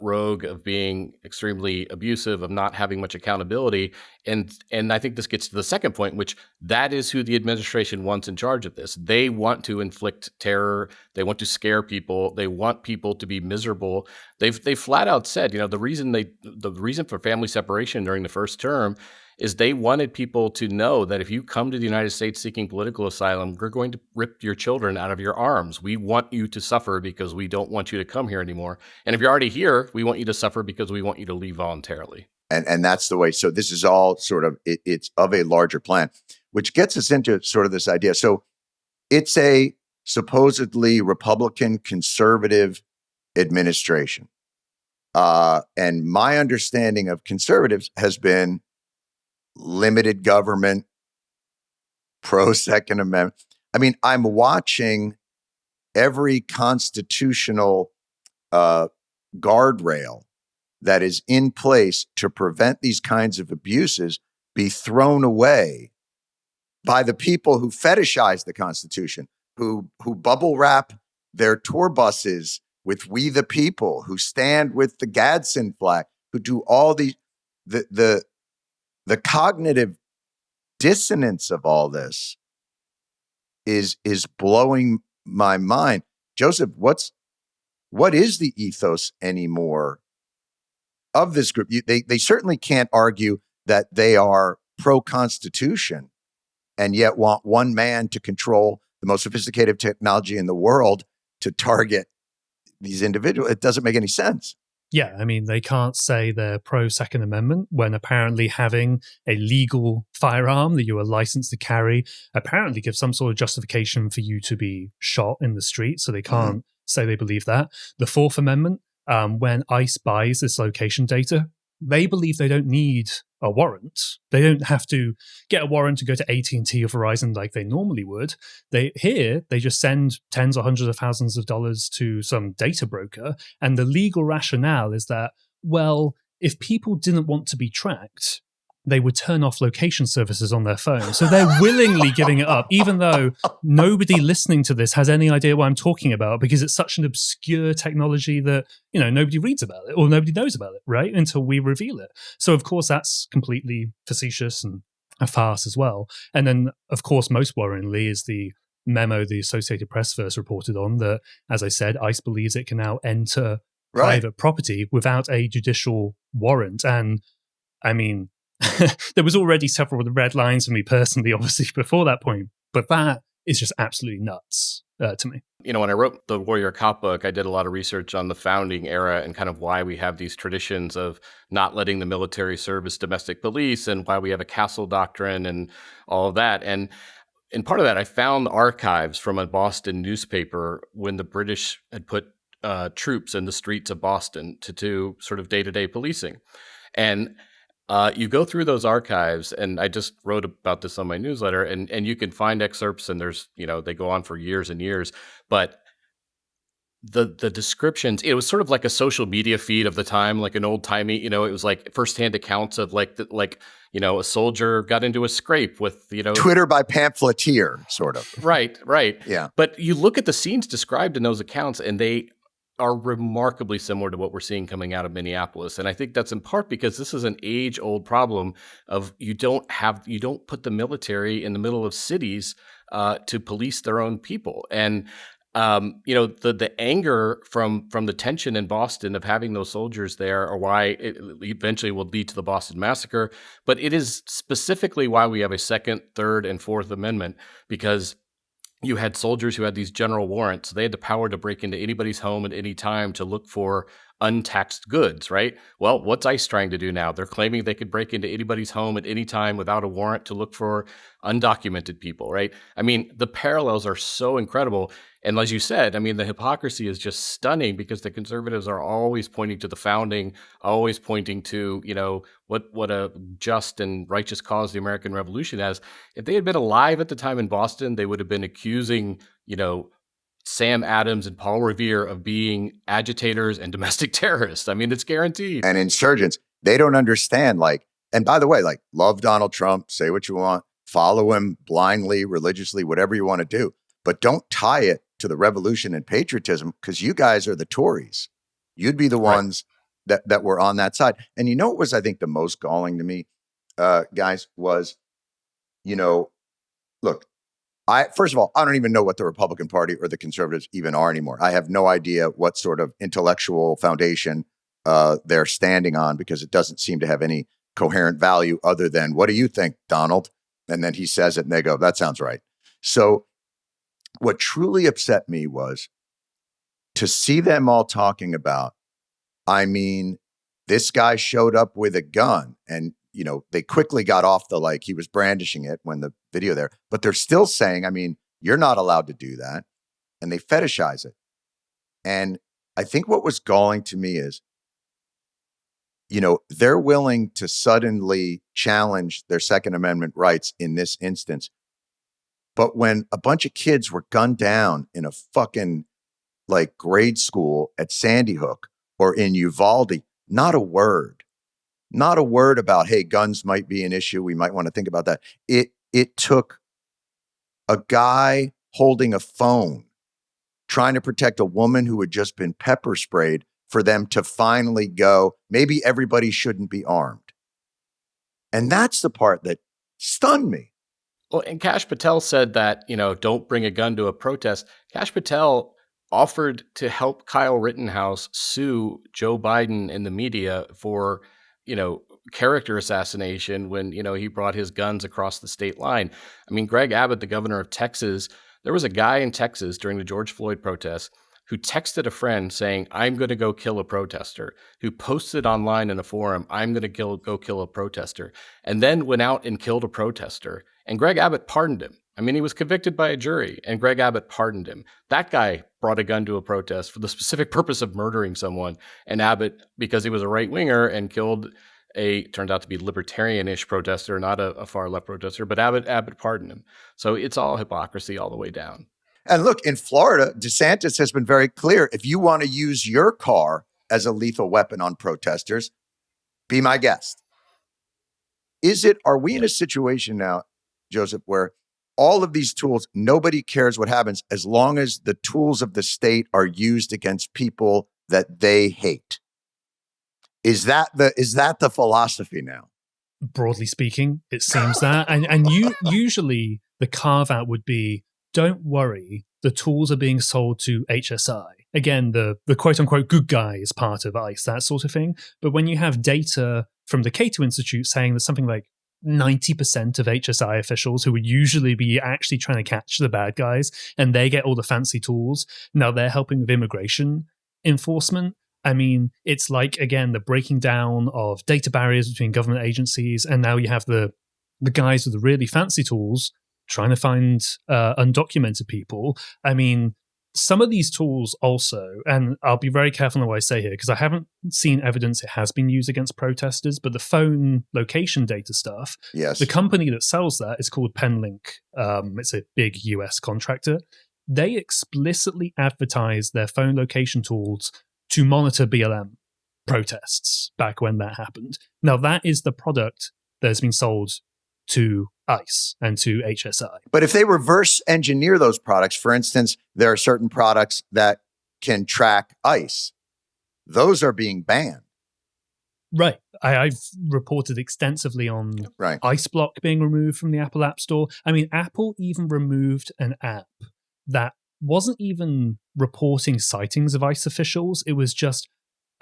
rogue, of being extremely abusive, of not having much accountability. And I think this gets to the second point, which that is who the administration wants in charge of this. They want to inflict terror. They want to scare people. They want people to be miserable. They flat out said, the reason for family separation during the first term is they wanted people to know that if you come to the United States seeking political asylum, we're going to rip your children out of your arms. We want you to suffer because we don't want you to come here anymore. And if you're already here, we want you to suffer because we want you to leave voluntarily. And that's the way. So this is all sort of, it's of a larger plan, which gets us into sort of this idea. So it's a supposedly Republican conservative administration. And my understanding of conservatives has been limited government, pro-Second Amendment. I mean, I'm watching every constitutional guardrail that is in place to prevent these kinds of abuses be thrown away by the people who fetishize the Constitution, who bubble wrap their tour buses with "We the People," who stand with the Gadsden flag, who do all the cognitive dissonance of all this is blowing my mind. Joseph, what is the ethos anymore of this group? They certainly can't argue that they are pro-Constitution and yet want one man to control the most sophisticated technology in the world to target these individuals. It doesn't make any sense. Yeah, I mean, they can't say they're pro-Second Amendment when apparently having a legal firearm that you are licensed to carry apparently gives some sort of justification for you to be shot in the street, so they can't say they believe that. The Fourth Amendment, when ICE buys this location data, they believe they don't need a warrant. They don't have to get a warrant to go to AT&T or Verizon like they normally would. They just send tens or hundreds of thousands of dollars to some data broker. And the legal rationale is that, well, if people didn't want to be tracked, they would turn off location services on their phone. So they're willingly giving it up, even though nobody listening to this has any idea what I'm talking about, because it's such an obscure technology that, nobody reads about it or nobody knows about it, right? Until we reveal it. So of course, that's completely facetious and a farce as well. And then, of course, most worryingly is the memo the Associated Press first reported on that, as I said, ICE believes it can now enter private property without a judicial warrant. And I mean, there was already several red lines for me personally, obviously, before that point. But that is just absolutely nuts to me. When I wrote the Warrior Cop book, I did a lot of research on the founding era and kind of why we have these traditions of not letting the military serve as domestic police and why we have a castle doctrine and all of that. And part of that, I found archives from a Boston newspaper when the British had put troops in the streets of Boston to do sort of day-to-day policing. And you go through those archives, and I just wrote about this on my newsletter, and you can find excerpts, and there's, they go on for years and years, but the descriptions, it was sort of like a social media feed of the time, like an old timey, it was like firsthand accounts of a soldier got into a scrape with, Twitter by pamphleteer, sort of. Right. Yeah. But you look at the scenes described in those accounts, and they are remarkably similar to what we're seeing coming out of Minneapolis. And I think that's in part because this is an age-old problem of you don't put the military in the middle of cities to police their own people. And the anger from the tension in Boston of having those soldiers there are why it eventually will lead to the Boston Massacre. But it is specifically why we have a Second, Third, and Fourth Amendment, because you had soldiers who had these general warrants. They had the power to break into anybody's home at any time to look for untaxed goods, right? Well, what's ICE trying to do now? They're claiming they could break into anybody's home at any time without a warrant to look for undocumented people, right? I mean, the parallels are so incredible. And as you said, I mean, the hypocrisy is just stunning because the conservatives are always pointing to the founding, always pointing to, what a just and righteous cause the American Revolution has. If they had been alive at the time in Boston, they would have been accusing, Sam Adams and Paul Revere of being agitators and domestic terrorists. I mean, it's guaranteed. And insurgents. They don't understand, and by the way, love Donald Trump, say what you want, follow him blindly, religiously, whatever you want to do. But don't tie it to the revolution and patriotism, because you guys are the Tories. You'd be the ones that were on that side. And what was, I think, the most galling to me, guys, was, look, first of all, I don't even know what the Republican Party or the conservatives even are anymore. I have no idea what sort of intellectual foundation they're standing on, because it doesn't seem to have any coherent value other than, what do you think, Donald? And then he says it and they go, that sounds right. So what truly upset me was to see them all talking about, this guy showed up with a gun, and they quickly got off the, he was brandishing it when the video there, but they're still saying, you're not allowed to do that. And they fetishize it. And I think what was galling to me is, they're willing to suddenly challenge their Second Amendment rights in this instance. But when a bunch of kids were gunned down in a fucking grade school at Sandy Hook or in Uvalde, not a word about, hey, guns might be an issue. We might want to think about that. It took a guy holding a phone trying to protect a woman who had just been pepper sprayed for them to finally go, maybe everybody shouldn't be armed. And that's the part that stunned me. Well, and Kash Patel said that, don't bring a gun to a protest. Kash Patel offered to help Kyle Rittenhouse sue Joe Biden in the media for, character assassination when, he brought his guns across the state line. I mean, Greg Abbott, the governor of Texas, there was a guy in Texas during the George Floyd protests who texted a friend saying, I'm going to go kill a protester, who posted online in a forum, I'm going to go kill a protester, and then went out and killed a protester. And Greg Abbott pardoned him. I mean, he was convicted by a jury, and Greg Abbott pardoned him. That guy brought a gun to a protest for the specific purpose of murdering someone. And Abbott, because he was a right-winger and killed turned out to be libertarian-ish protester, not a far-left protester, but Abbott pardoned him. So it's all hypocrisy all the way down. And look, in Florida, DeSantis has been very clear. If you want to use your car as a lethal weapon on protesters, be my guest. Are we in a situation now, Joseph, where all of these tools, nobody cares what happens as long as the tools of the state are used against people that they hate? Is that the philosophy now? Broadly speaking, it seems that. And usually the carve out would be, don't worry, the tools are being sold to HSI. Again, the quote unquote good guy is part of ICE, that sort of thing. But when you have data from the Cato Institute saying that something like 90% of HSI officials who would usually be actually trying to catch the bad guys, and they get all the fancy tools, now they're helping with immigration enforcement. I mean, it's like, again, the breaking down of data barriers between government agencies, and now you have the guys with the really fancy tools trying to find undocumented people. I mean, some of these tools also, and I'll be very careful in what I say here, because I haven't seen evidence it has been used against protesters, but the phone location data stuff, Yes. the company that sells that is called Penlink. It's a big US contractor. They explicitly advertise their phone location tools to monitor BLM protests back when that happened. Now, that is the product that has been sold to ICE and to HSI. But if they reverse engineer those products, for instance, there are certain products that can track ICE. Those are being banned. Right. I've reported extensively on Right. ICE Block being removed from the Apple App Store. I mean, Apple even removed an app that wasn't even reporting sightings of ICE officials. It was just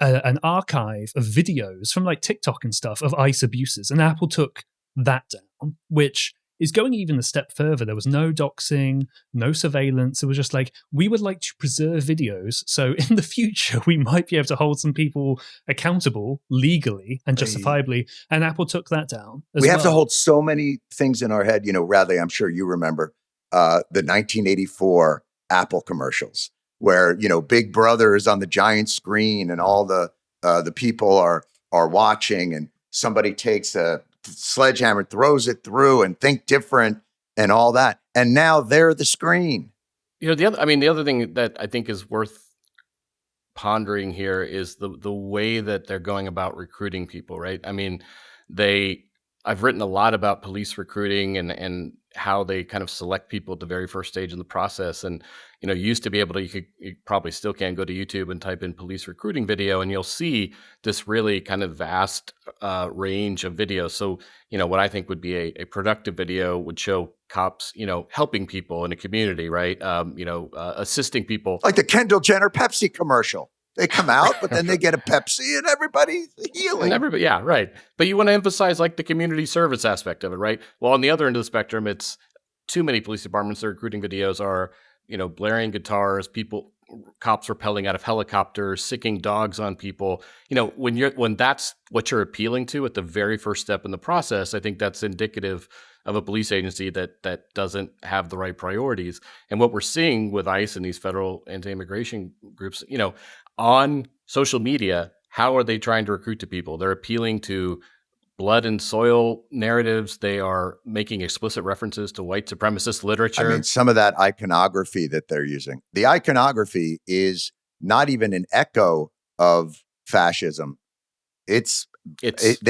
an archive of videos from like TikTok and stuff of ICE abuses. And Apple took that down, which is going even a step further. There was no doxing, no surveillance. It was just like, we would like to preserve videos, so in the future we might be able to hold some people accountable legally and justifiably. And Apple took that down as We have well. to hold so many things in our head. You know, Radley, I'm sure you remember the 1984 Apple commercials where, you know, Big Brother is on the giant screen and all the people are watching, and somebody takes a sledgehammer, throws it through, and think different and all that. And now they're the screen. You know, the other thing that I think is worth pondering here is the way that they're going about recruiting people, right? I mean, I've written a lot about police recruiting and how they kind of select people at the very first stage in the process. And, you know, you used to be able to, you probably still can go to YouTube and type in police recruiting video, and you'll see this really kind of vast range of videos. So, you know, what I think would be a productive video would show cops, you know, helping people in a community, right? Assisting people. Like the Kendall Jenner Pepsi commercial. They come out, but then they get a Pepsi and everybody's healing. And everybody, yeah, right. But you want to emphasize like the community service aspect of it, right? Well, on the other end of the spectrum, it's too many police departments. Their recruiting videos are, you know, blaring guitars, cops rappelling out of helicopters, sicking dogs on people. You know, when that's what you're appealing to at the very first step in the process, I think that's indicative of a police agency that doesn't have the right priorities. And what we're seeing with ICE and these federal anti-immigration groups, you know, on social media, how are they trying to recruit to people? They're appealing to blood and soil narratives. They are making explicit references to white supremacist literature. I mean, some of that iconography that they're using. The iconography is not even an echo of fascism. They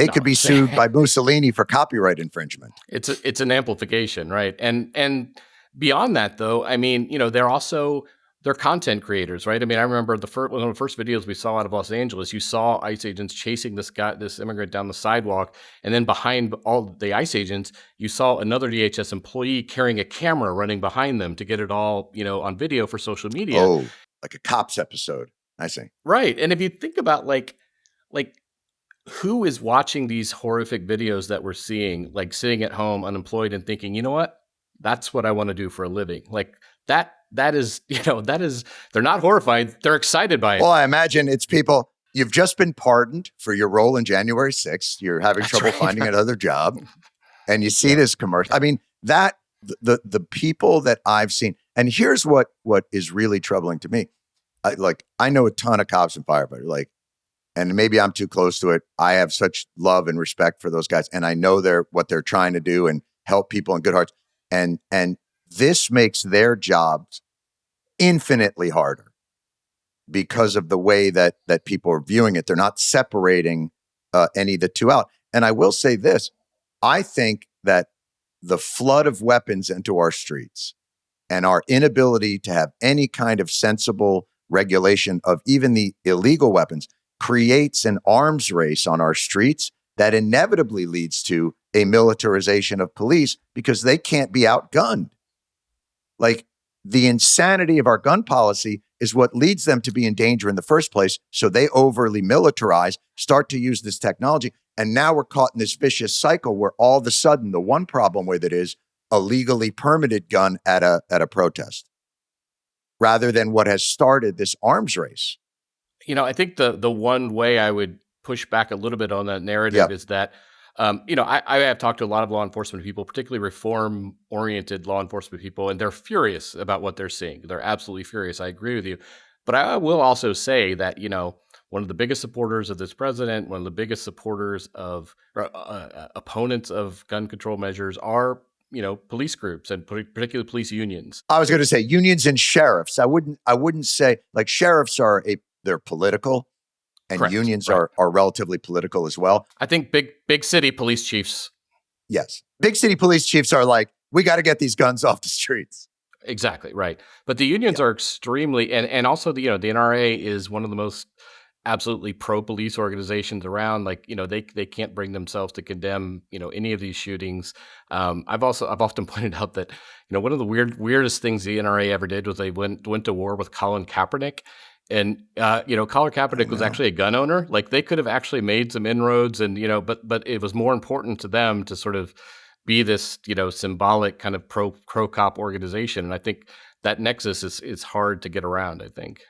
could be sued by Mussolini for copyright infringement. It's an amplification, right? And beyond that, though, I mean, you know, they're content creators, right? I mean, I remember one of the first videos we saw out of Los Angeles, you saw ICE agents chasing this immigrant down the sidewalk. And then behind all the ICE agents, you saw another DHS employee carrying a camera running behind them to get it all, you know, on video for social media. Oh, like a Cops episode. I see. Right. And if you think about like who is watching these horrific videos that we're seeing, like sitting at home unemployed and thinking, you know what, that's what I want to do for a living. Like that is, they're not horrified. They're excited by it. Well, I imagine it's people, you've just been pardoned for your role in January 6th. You're having trouble finding another job. And you see this commercial. I mean, the people that I've seen, and here's what is really troubling to me. I know a ton of cops and firefighters, and maybe I'm too close to it. I have such love and respect for those guys. And I know what they're trying to do and help people in good hearts. And this makes their jobs infinitely harder because of the way that people are viewing it. They're not separating any of the two out. And I will say this, I think that the flood of weapons into our streets and our inability to have any kind of sensible regulation of even the illegal weapons creates an arms race on our streets that inevitably leads to a militarization of police because they can't be outgunned. Like, the insanity of our gun policy is what leads them to be in danger in the first place. So they overly militarize, start to use this technology. And now we're caught in this vicious cycle where all of a sudden the one problem with it is a legally permitted gun at a protest, rather than what has started this arms race. I think the one way I would push back a little bit on that narrative is that, I have talked to a lot of law enforcement people, particularly reform-oriented law enforcement people, and they're furious about what they're seeing. They're absolutely furious. I agree with you. But I will also say that, one of the biggest supporters of this president, one of the biggest supporters of opponents of gun control measures are, police groups and particularly police unions. I was going to say unions and sheriffs. I wouldn't say, like, sheriffs they're political. And Correct. Unions Right. are relatively political as well. I think big city police chiefs. Yes. Big city police chiefs are like, we got to get these guns off the streets. Exactly, right. But the unions are extremely, and also the NRA is one of the most absolutely pro-police organizations around. Like, they can't bring themselves to condemn, any of these shootings. I've often pointed out that, one of the weirdest things the NRA ever did was they went to war with Colin Kaepernick. And, Colin Kaepernick was actually a gun owner. Like, they could have actually made some inroads and, but it was more important to them to sort of be this, symbolic kind of pro-cop organization. And I think that nexus is hard to get around, I think.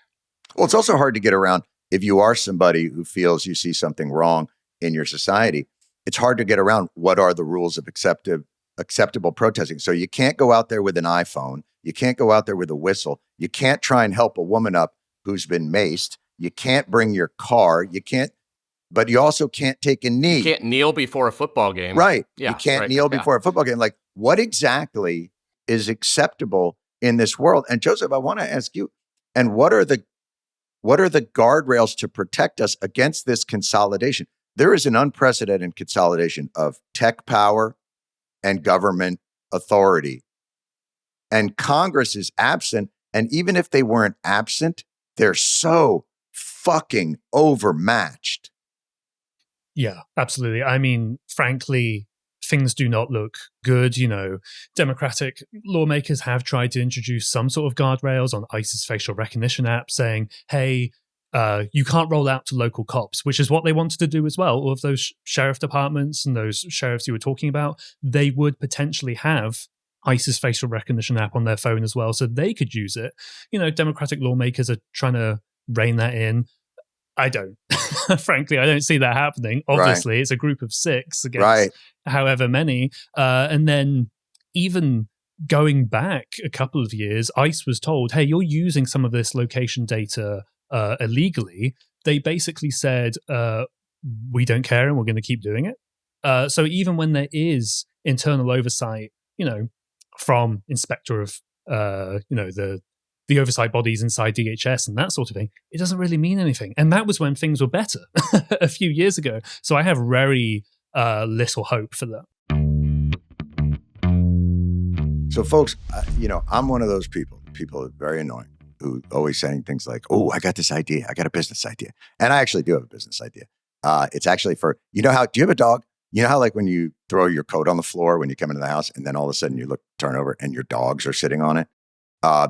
Well, it's also hard to get around if you are somebody who feels you see something wrong in your society. It's hard to get around what are the rules of acceptable protesting. So you can't go out there with an iPhone. You can't go out there with a whistle. You can't try and help a woman up who's been maced. You can't bring your car. But you also can't take a knee. You can't kneel before a football game. Right. Yeah, you can't right. kneel before a football game. Like, what exactly is acceptable in this world? And Joseph, I want to ask you, and what are the guardrails to protect us against this consolidation? There is an unprecedented consolidation of tech power and government authority. And Congress is absent. And even if they weren't absent, they're so fucking overmatched. Yeah, absolutely. I mean, frankly, things do not look good. Democratic lawmakers have tried to introduce some sort of guardrails on ICE's facial recognition app, saying, hey, you can't roll out to local cops, which is what they wanted to do as well. All of those sheriff departments and those sheriffs you were talking about, they would potentially have ICE's facial recognition app on their phone as well, so they could use it. Democratic lawmakers are trying to rein that in. I don't. Frankly, I don't see that happening. Obviously, It's a group of 6 against however many. And then even going back a couple of years, ICE was told, hey, you're using some of this location data illegally. They basically said, we don't care and we're going to keep doing it. So even when there is internal oversight, from inspector of, the oversight bodies inside DHS and that sort of thing, it doesn't really mean anything. And that was when things were better a few years ago. So I have very little hope for that. So folks, I'm one of those people are very annoying, who always saying things like, oh, I got this idea. I got a business idea. And I actually do have a business idea. It's actually for, do you have a dog? You know how, like, when you throw your coat on the floor when you come into the house and then all of a sudden you turn over and your dogs are sitting on it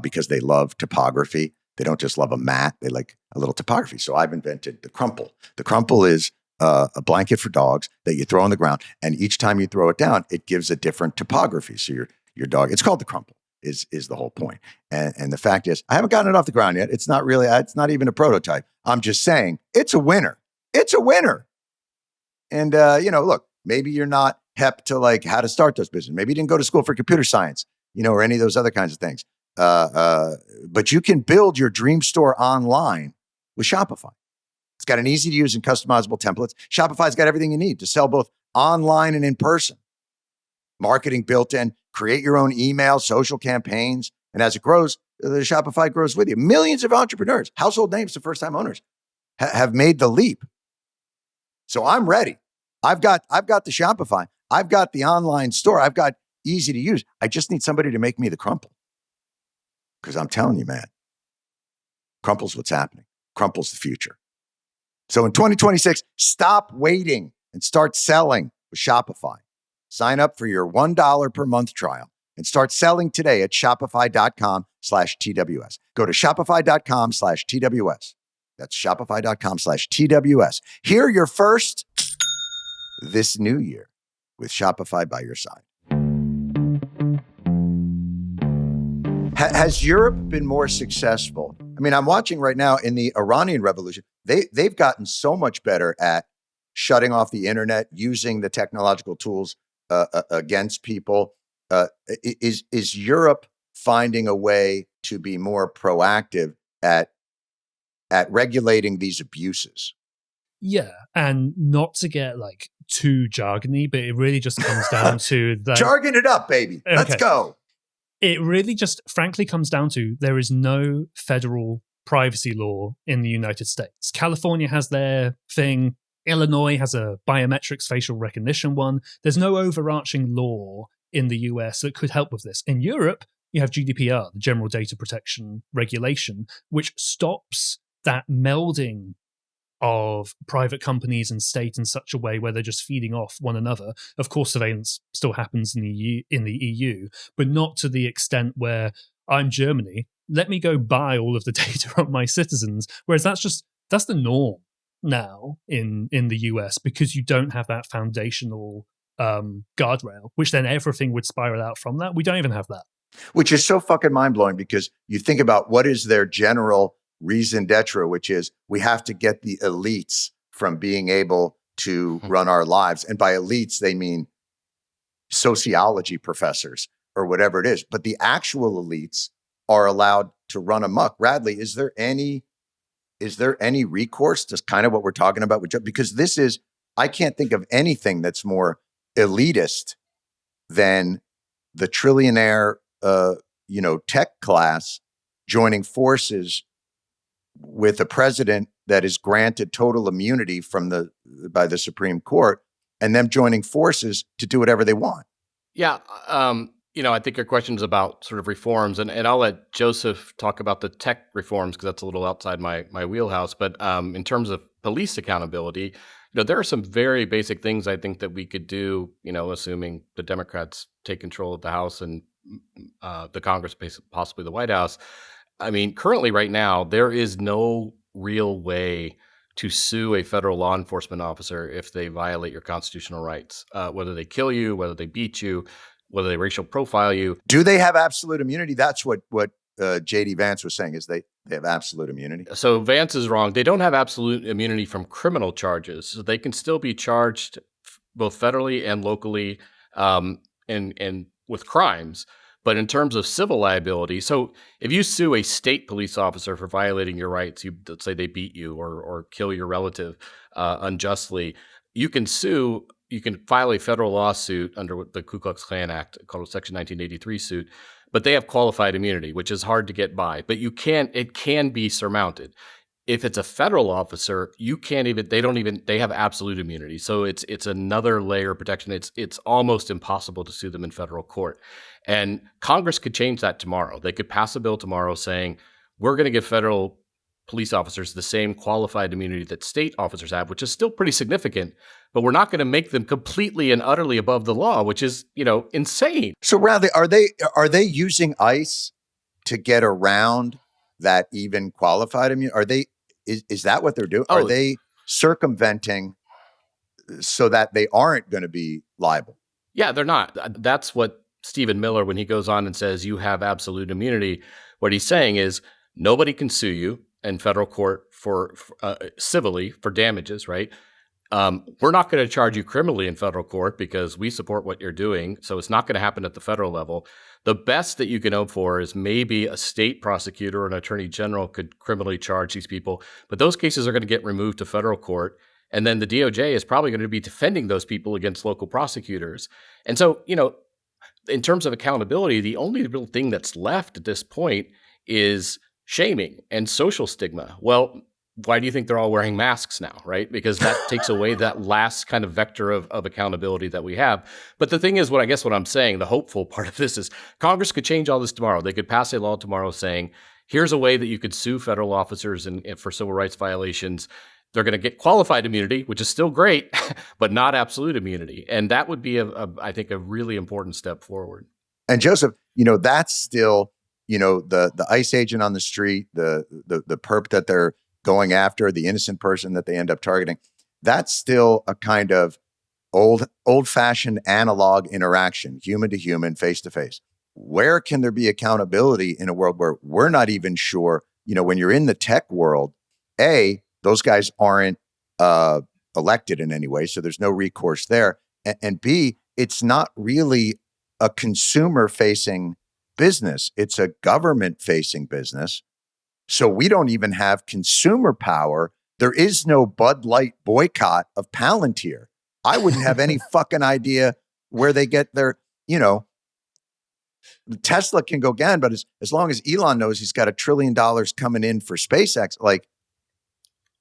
because they love topography. They don't just love a mat. They like a little topography. So I've invented the crumple. The crumple is a blanket for dogs that you throw on the ground. And each time you throw it down, it gives a different topography. So your dog, it's called the crumple is the whole point. And the fact is, I haven't gotten it off the ground yet. It's not even a prototype. I'm just saying it's a winner. It's a winner. And, look, maybe you're not hep to like how to start those businesses. Maybe you didn't go to school for computer science, or any of those other kinds of things. But you can build your dream store online with Shopify. It's got an easy to use and customizable templates. Shopify's got everything you need to sell both online and in person. Marketing built in, create your own email, social campaigns. And as it grows, the Shopify grows with you. Millions of entrepreneurs, household names to first-time owners have made the leap. So I'm ready. I've got the Shopify. I've got the online store. I've got easy to use. I just need somebody to make me the crumple. Because I'm telling you, man, crumple's what's happening. Crumple's the future. So in 2026, stop waiting and start selling with Shopify. Sign up for your $1 per month trial and start selling today at shopify.com/TWS. Go to shopify.com/TWS. That's shopify.com/TWS. Hear your first this new year with Shopify by your side. Has Europe been more successful? I mean, I'm watching right now in the Iranian revolution, they've gotten so much better at shutting off the internet, using the technological tools against people. Is Europe finding a way to be more proactive at regulating these abuses? Yeah, and not to get like too jargony, but it really just comes down to that. Jargon it up, baby. Okay. Let's go. It really just frankly comes down to there is no federal privacy law in the United States. California has their thing. Illinois has a biometrics facial recognition one. There's no overarching law in the US that could help with this. In Europe, you have GDPR, the General Data Protection Regulation, which stops that melding of private companies and state in such a way where they're just feeding off one another. Of course, surveillance still happens in the EU, but not to the extent where I'm Germany. Let me go buy all of the data on my citizens. Whereas that's the norm now in the US, because you don't have that foundational guardrail, which then everything would spiral out from that. We don't even have that. Which is so fucking mind-blowing, because you think about what is their general raison d'etre, which is we have to get the elites from being able to run our lives. And by elites, they mean sociology professors or whatever it is. But the actual elites are allowed to run amok. Radley, is there any recourse to kind of what we're talking about? Because I can't think of anything that's more elitist than the trillionaire, tech class joining forces with a president that is granted total immunity by the Supreme Court, and them joining forces to do whatever they want. Yeah. I think your question is about sort of reforms, and I'll let Joseph talk about the tech reforms because that's a little outside my wheelhouse. But in terms of police accountability, there are some very basic things I think that we could do, assuming the Democrats take control of the House and the Congress, possibly the White House. I mean, currently right now, there is no real way to sue a federal law enforcement officer if they violate your constitutional rights, whether they kill you, whether they beat you, whether they racial profile you. Do they have absolute immunity? That's what J.D. Vance was saying, is they have absolute immunity. So Vance is wrong. They don't have absolute immunity from criminal charges. So they can still be charged both federally and locally and with crimes. But in terms of civil liability, so if you sue a state police officer for violating your rights, let's say they beat you or kill your relative unjustly, you can sue. You can file a federal lawsuit under the Ku Klux Klan Act called Section 1983 suit, but they have qualified immunity, which is hard to get by. But it can be surmounted. If it's a federal officer, they have absolute immunity. So it's another layer of protection. It's almost impossible to sue them in federal court. And Congress could change that tomorrow. They could pass a bill tomorrow saying, we're going to give federal police officers the same qualified immunity that state officers have, which is still pretty significant, but we're not going to make them completely and utterly above the law, which is, insane. So Radley, are they using ICE to get around that even qualified immunity? Is that what they're doing? Are they circumventing so that they aren't going to be liable? Yeah, they're not. That's what Stephen Miller, when he goes on and says you have absolute immunity, what he's saying is nobody can sue you in federal court for civilly for damages, right? We're not going to charge you criminally in federal court because we support what you're doing. So it's not going to happen at the federal level. The best that you can hope for is maybe a state prosecutor or an attorney general could criminally charge these people. But those cases are going to get removed to federal court. And then the DOJ is probably going to be defending those people against local prosecutors. And so, in terms of accountability, the only real thing that's left at this point is shaming and social stigma. Well, why do you think they're all wearing masks now, right? Because that takes away that last kind of vector of accountability that we have. But the thing is, what I'm saying, the hopeful part of this is Congress could change all this tomorrow. They could pass a law tomorrow saying, here's a way that you could sue federal officers and for civil rights violations. They're going to get qualified immunity, which is still great, but not absolute immunity. And that would be, I think, a really important step forward. And Joseph, that's still, the ICE agent on the street, the perp that they're going after, the innocent person that they end up targeting. That's still a kind of old-fashioned analog interaction, human to human, face to face. Where can there be accountability in a world where we're not even sure, when you're in the tech world, A, those guys aren't elected in any way, so there's no recourse there. And B, it's not really a consumer-facing business. It's a government-facing business. So we don't even have consumer power. There is no Bud Light boycott of Palantir. I wouldn't have any fucking idea where they get their, Tesla can go again, but as long as Elon knows he's got $1 trillion coming in for SpaceX, like,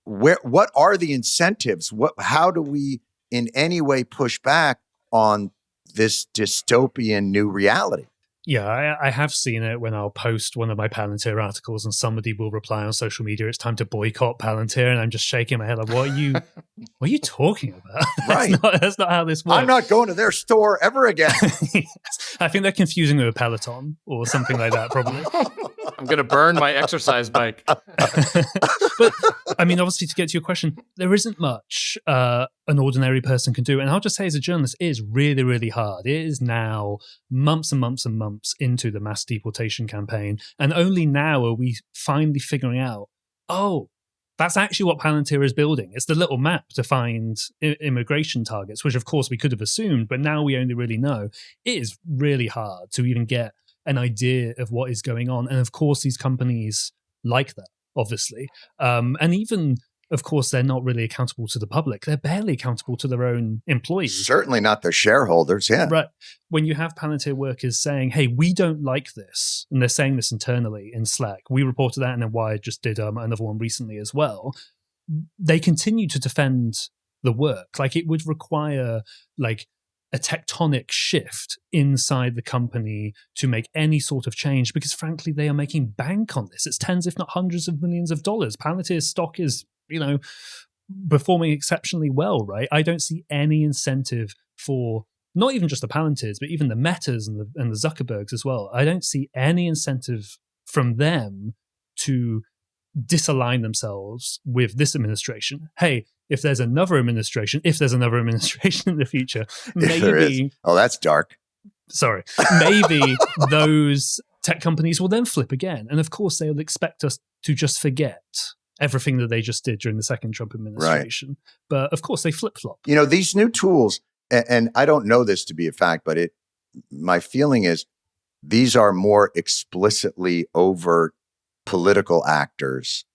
what are the incentives? How do we in any way push back on this dystopian new reality? Yeah, I have seen it when I'll post one of my Palantir articles and somebody will reply on social media, it's time to boycott Palantir, and I'm just shaking my head like, what are you talking about? Right. That's not how this works. I'm not going to their store ever again. Yes. I think they're confusing it with Peloton or something like that, probably. I'm going to burn my exercise bike. But, I mean, obviously, to get to your question, there isn't much an ordinary person can do. And I'll just say as a journalist, it is really, really hard. It is now months and months and months into the mass deportation campaign. And only now are we finally figuring out, oh, that's actually what Palantir is building. It's the little map to find immigration targets, which of course we could have assumed, but now we only really know. It is really hard to even get an idea of what is going on. And of course, these companies like that, obviously. And even, of course, they're not really accountable to the public. They're barely accountable to their own employees. Certainly not their shareholders, yeah. Right. When you have Palantir workers saying, hey, we don't like this, and they're saying this internally in Slack. We reported that, and then Wired just did another one recently as well. They continue to defend the work. Like, it would require, like, a tectonic shift inside the company to make any sort of change, because frankly, they are making bank on this. It's tens, if not hundreds of millions of dollars. Palantir's stock is, performing exceptionally well, right? I don't see any incentive for not even just the Palantirs, but even the Metas and the Zuckerbergs as well. I don't see any incentive from them to disalign themselves with this administration. Hey, if there's another administration in the future, maybe... Oh, that's dark. Sorry. Maybe those tech companies will then flip again. And of course, they'll expect us to just forget everything that they just did during the second Trump administration. Right. But of course, they flip-flop. These new tools, and I don't know this to be a fact, but my feeling is these are more explicitly overt political actors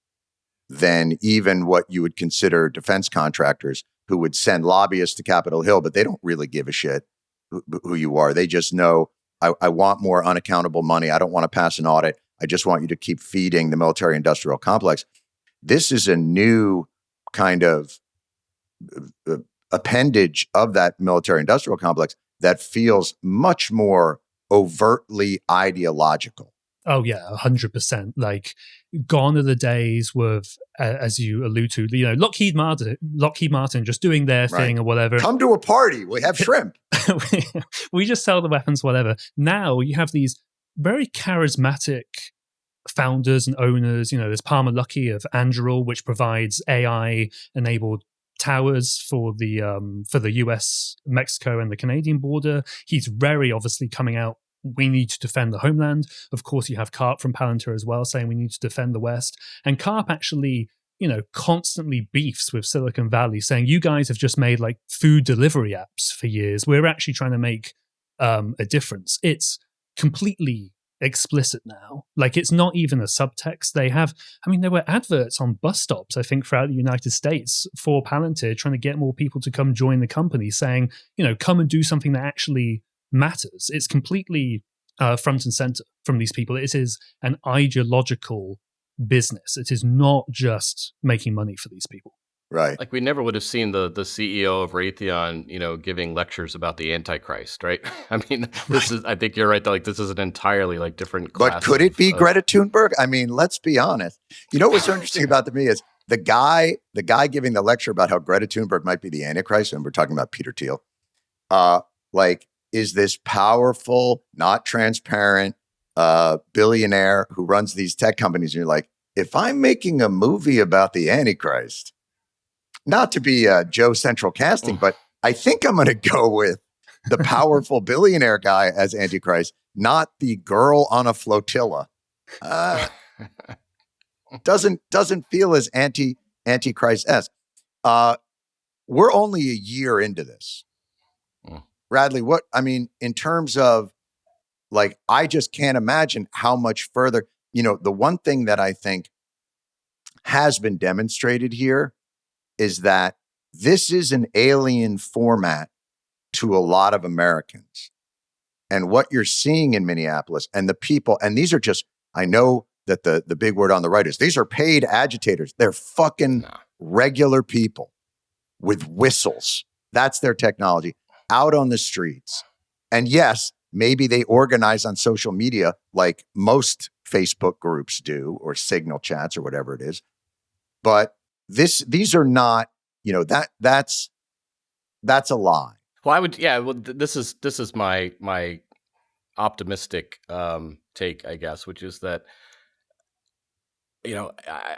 than even what you would consider defense contractors who would send lobbyists to Capitol Hill, but they don't really give a shit who you are. They just know, I want more unaccountable money. I don't want to pass an audit. I just want you to keep feeding the military-industrial complex. This is a new kind of appendage of that military-industrial complex that feels much more overtly ideological. Oh, yeah, 100%. Like, gone are the days with, as you allude to, Lockheed Martin just doing their thing or whatever. Come to a party. We have shrimp. We just sell the weapons, whatever. Now you have these very charismatic founders and owners. There's Palmer Luckey of Anduril, which provides AI-enabled towers for the US, Mexico, and the Canadian border. He's very obviously coming out, we need to defend the homeland. Of course, you have Karp from Palantir as well saying we need to defend the West. And Karp actually, constantly beefs with Silicon Valley, saying you guys have just made like food delivery apps for years. We're actually trying to make a difference. It's completely explicit now. Like, it's not even a subtext. There were adverts on bus stops, I think, throughout the United States for Palantir trying to get more people to come join the company, saying, come and do something that actually matters. It's completely front and center from these people. It is an ideological business. It is not just making money for these people. Right. Like, we never would have seen the CEO of Raytheon, giving lectures about the Antichrist, right? I mean, I think you're right. Like, this is an entirely different class. But could it be Greta Thunberg? I mean, let's be honest. What's so interesting about me is the guy giving the lecture about how Greta Thunberg might be the Antichrist, and we're talking about Peter Thiel. is this powerful, not transparent billionaire who runs these tech companies. And you're like, if I'm making a movie about the Antichrist, not to be Joe Central casting, but I think I'm going to go with the powerful billionaire guy as Antichrist, not the girl on a flotilla. Doesn't feel as Antichrist-esque. We're only a year into this. Radley, in terms of like, I just can't imagine how much further, the one thing that I think has been demonstrated here is that this is an alien format to a lot of Americans. And what you're seeing in Minneapolis and the people, and these are just, I know that the big word on the right is these are paid agitators. They're fucking regular people with whistles. That's their technology out on the streets. And yes, maybe they organize on social media like most Facebook groups do, or Signal chats or whatever it is. But these are not, that's a lie. Well, this is my optimistic take, I guess, which is that,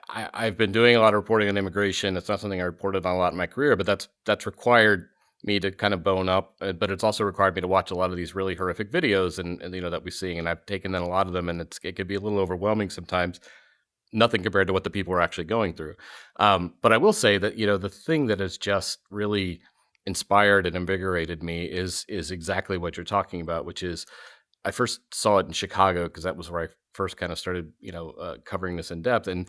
I've been doing a lot of reporting on immigration. It's not something I reported on a lot in my career, but that's required me to kind of bone up. But it's also required me to watch a lot of these really horrific videos and that we're seeing. And I've taken in a lot of them, and it can be a little overwhelming sometimes. Nothing compared to what the people are actually going through. But I will say that, the thing that has just really inspired and invigorated me is exactly what you're talking about, which is I first saw it in Chicago because that was where I first kind of started, covering this in depth, and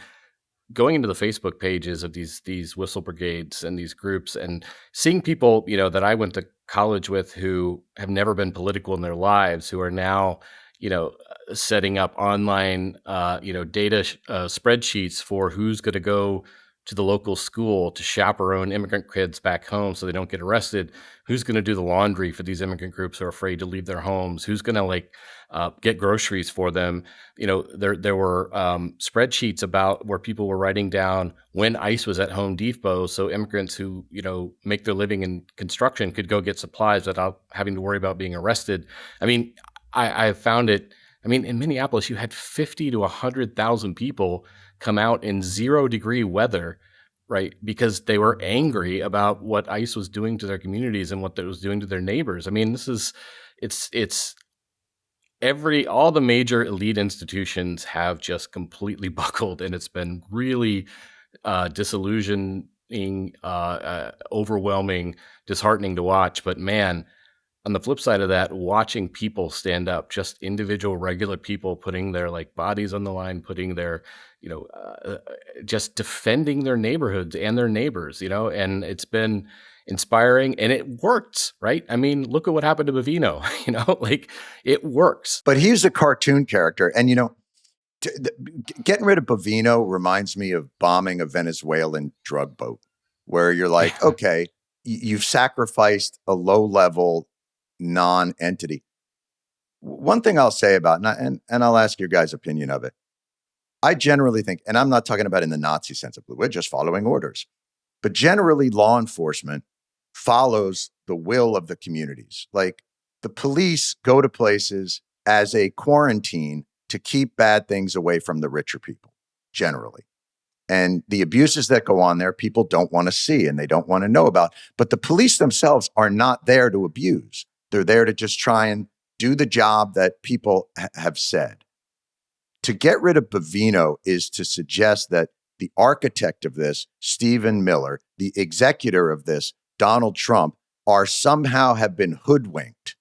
going into the Facebook pages of these whistle brigades and these groups, and seeing people, that I went to college with who have never been political in their lives, who are now, setting up online, data spreadsheets for who's going to go to the local school to chaperone immigrant kids back home so they don't get arrested, who's going to do the laundry for these immigrant groups who are afraid to leave their homes, who's going to get groceries for them. There were spreadsheets about where people were writing down when ICE was at Home Depot, so immigrants who make their living in construction could go get supplies without having to worry about being arrested. I found it. In Minneapolis, you had 50 to 100,000 people come out in 0-degree weather, right? Because they were angry about what ICE was doing to their communities and what it was doing to their neighbors. It's all the major elite institutions have just completely buckled, and it's been really disillusioning, overwhelming, disheartening to watch. But man, on the flip side of that, watching people stand up, just individual regular people putting their bodies on the line, putting their, just defending their neighborhoods and their neighbors, and it's been inspiring, and it works, right? Look at what happened to Bavino, it works. But he's a cartoon character. And, getting rid of Bavino reminds me of bombing a Venezuelan drug boat, where you're like, okay, you've sacrificed a low-level non-entity. One thing I'll say about, and I'll ask your guys' opinion of it. I generally think, and I'm not talking about in the Nazi sense of blue, we're just following orders, but generally law enforcement follows the will of the communities. Like, the police go to places as a quarantine to keep bad things away from the richer people, generally. And the abuses that go on there, people don't want to see and they don't want to know about. But the police themselves are not there to abuse. They're there to just try and do the job that people have said. To get rid of Bavino is to suggest that the architect of this, Stephen Miller, the executor of this, Donald Trump, are somehow have been hoodwinked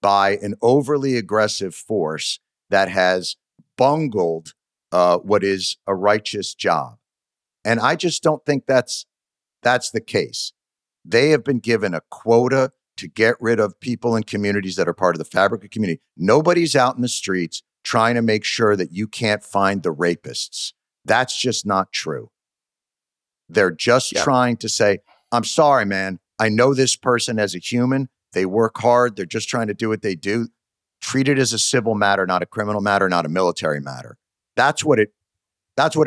by an overly aggressive force that has bungled what is a righteous job. And I just don't think that's the case. They have been given a quota to get rid of people in communities that are part of the fabric of community. Nobody's out in the streets trying to make sure that you can't find the rapists. That's just not true. They're just trying to say, I'm sorry, man. I know this person as a human. They work hard. They're just trying to do what they do. Treat it as a civil matter, not a criminal matter, not a military matter. That's what it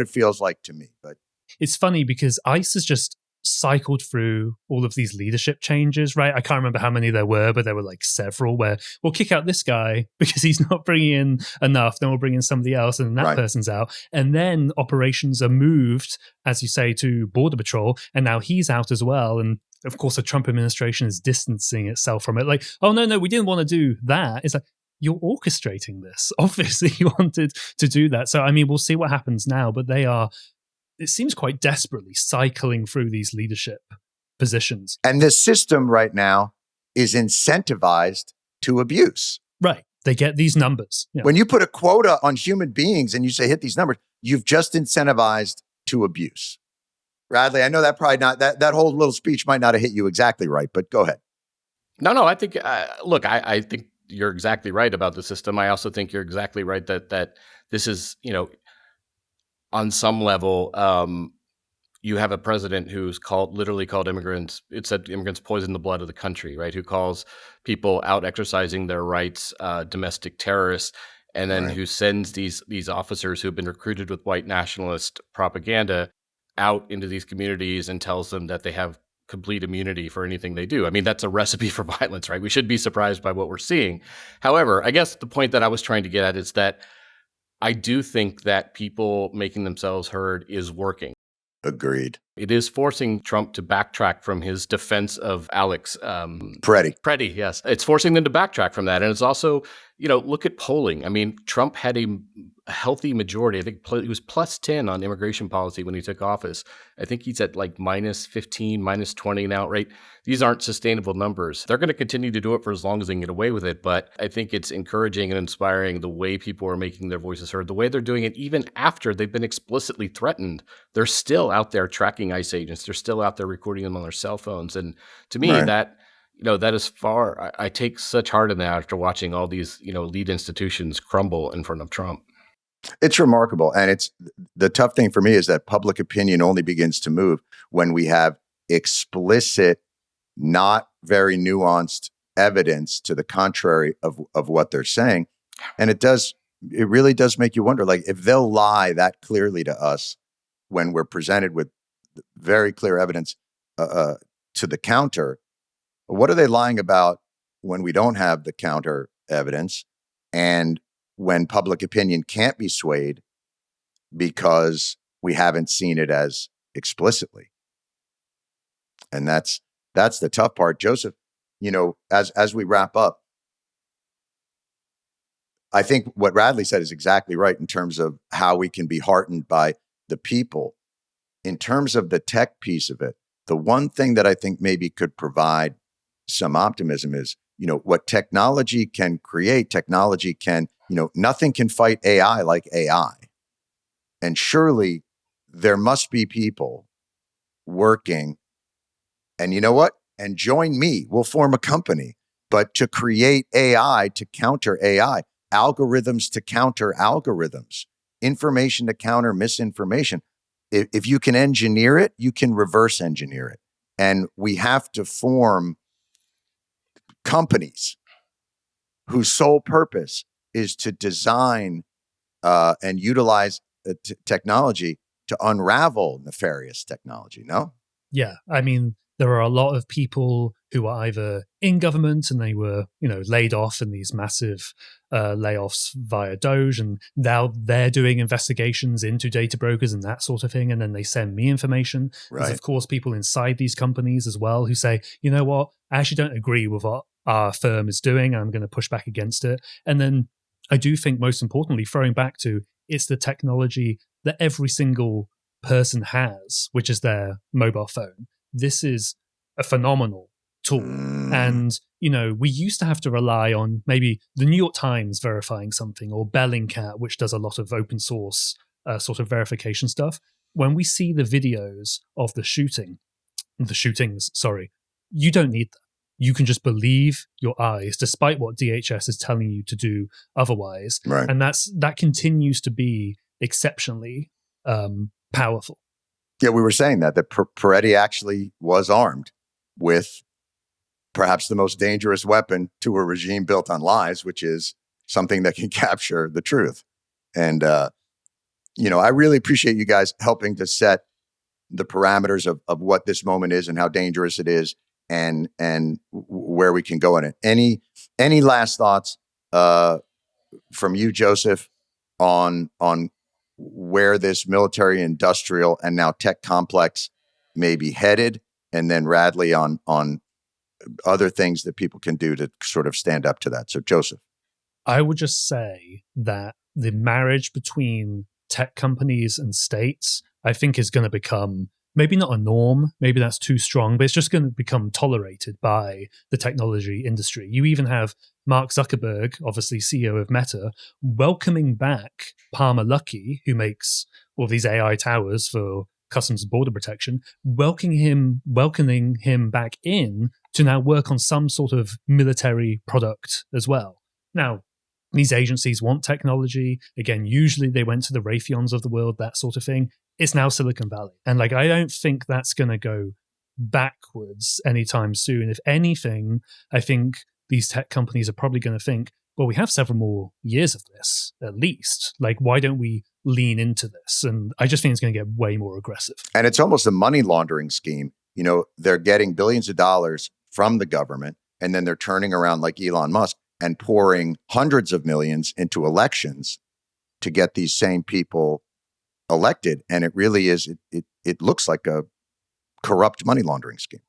feels like to me. But it's funny because ICE is just cycled through all of these leadership changes, right? I can't remember how many there were, but there were like several where we'll kick out this guy because he's not bringing in enough. Then we'll bring in somebody else and then that person's out. And then operations are moved, as you say, to Border Patrol. And now he's out as well. And of course, the Trump administration is distancing itself from it. Like, oh, no, we didn't want to do that. It's like, you're orchestrating this. Obviously, you wanted to do that. So, I mean, we'll see what happens now, but they are, it seems quite desperately cycling through these leadership positions. And the system right now is incentivized to abuse. Right. They get these numbers. Yeah. When you put a quota on human beings and you say hit these numbers, you've just incentivized to abuse. Radley, I know that probably not, that whole little speech might not have hit you exactly right, but go ahead. No, I think, look, I think you're exactly right about the system. I also think you're exactly right that this is, on some level, you have a president who's literally called immigrants. It said immigrants poison the blood of the country, right? Who calls people out exercising their rights domestic terrorists, and then who sends these officers who have been recruited with white nationalist propaganda out into these communities and tells them that they have complete immunity for anything they do. I mean, that's a recipe for violence, right? We should be surprised by what we're seeing. However, I guess the point that I was trying to get at is that I do think that people making themselves heard is working. Agreed. It is forcing Trump to backtrack from his defense of Alex Preddy, yes. It's forcing them to backtrack from that. And it's also, look at polling. I mean, Trump had a healthy majority. I think he was plus 10 on immigration policy when he took office. I think he's at like minus 15, minus 20 now, right? These aren't sustainable numbers. They're going to continue to do it for as long as they can get away with it. But I think it's encouraging and inspiring the way people are making their voices heard, the way they're doing it, even after they've been explicitly threatened. They're still out there tracking ICE agents. They're still out there recording them on their cell phones. And to me, that is far, I take such heart in that after watching all these, lead institutions crumble in front of Trump. It's remarkable. And it's the tough thing for me is that public opinion only begins to move when we have explicit, not very nuanced evidence to the contrary of what they're saying. And it really does make you wonder, like, if they'll lie that clearly to us when we're presented with very clear evidence to the counter, what are they lying about when we don't have the counter evidence? And when public opinion can't be swayed because we haven't seen it as explicitly. And that's the tough part. Joseph, as we wrap up, I think what Radley said is exactly right in terms of how we can be heartened by the people. In terms of the tech piece of it, the one thing that I think maybe could provide some optimism is, what technology can create, technology can, nothing can fight AI like AI. And surely there must be people working, and you know what? And join me, we'll form a company, but to create AI to counter AI, algorithms to counter algorithms, information to counter misinformation. If you can engineer it, you can reverse engineer it. And we have to form companies whose sole purpose is to design and utilize technology to unravel nefarious technology, no? Yeah. I mean, there are a lot of people who are either in government and they were, laid off in these massive layoffs via Doge, and now they're doing investigations into data brokers and that sort of thing, and then they send me information. Right. There's, of course, people inside these companies as well who say, you know what, I actually don't agree with what our firm is doing. I'm going to push back against it. And then I do think, most importantly, throwing back to, it's the technology that every single person has, which is their mobile phone. This is a phenomenal tool. And, we used to have to rely on maybe the New York Times verifying something, or Bellingcat, which does a lot of open source sort of verification stuff. When we see the videos of the shootings, you don't need that. You can just believe your eyes, despite what DHS is telling you to do otherwise. Right. And that continues to be exceptionally powerful. Yeah, we were saying that Peretti actually was armed with perhaps the most dangerous weapon to a regime built on lies, which is something that can capture the truth. And, I really appreciate you guys helping to set the parameters of what this moment is and how dangerous it is, and where we can go in it. Any last thoughts from you, Joseph, on where this military, industrial, and now tech complex may be headed, and then Radley on other things that people can do to sort of stand up to that. So, Joseph. I would just say that the marriage between tech companies and states, I think, is going to become maybe not a norm, maybe that's too strong, but it's just going to become tolerated by the technology industry. You even have Mark Zuckerberg, obviously CEO of Meta, welcoming back Palmer Luckey, who makes all these AI towers for Customs and Border Protection, welcoming him back in to now work on some sort of military product as well. Now, these agencies want technology. Again, usually they went to the Raytheons of the world, that sort of thing. It's now Silicon Valley. And I don't think that's going to go backwards anytime soon. If anything, I think these tech companies are probably going to think, well, we have several more years of this, at least. Why don't we lean into this? And I just think it's going to get way more aggressive. And it's almost a money laundering scheme. They're getting billions of dollars from the government, and then they're turning around like Elon Musk and pouring hundreds of millions into elections to get these same people elected. And it really is, it looks like a corrupt money laundering scheme.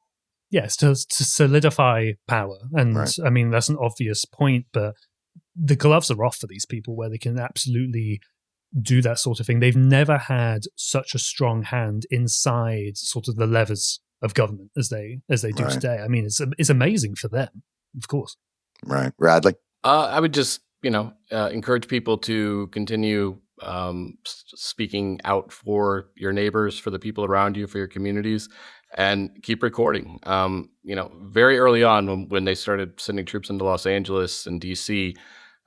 Yes, to solidify power. And right. I mean, that's an obvious point, but the gloves are off for these people where they can absolutely do that sort of thing. They've never had such a strong hand inside sort of the levers of government as they do right. today. I mean, it's amazing for them, of course. Right. Radley? I would just, encourage people to continue speaking out for your neighbors, for the people around you, for your communities, and keep recording. Very early on when they started sending troops into Los Angeles and DC,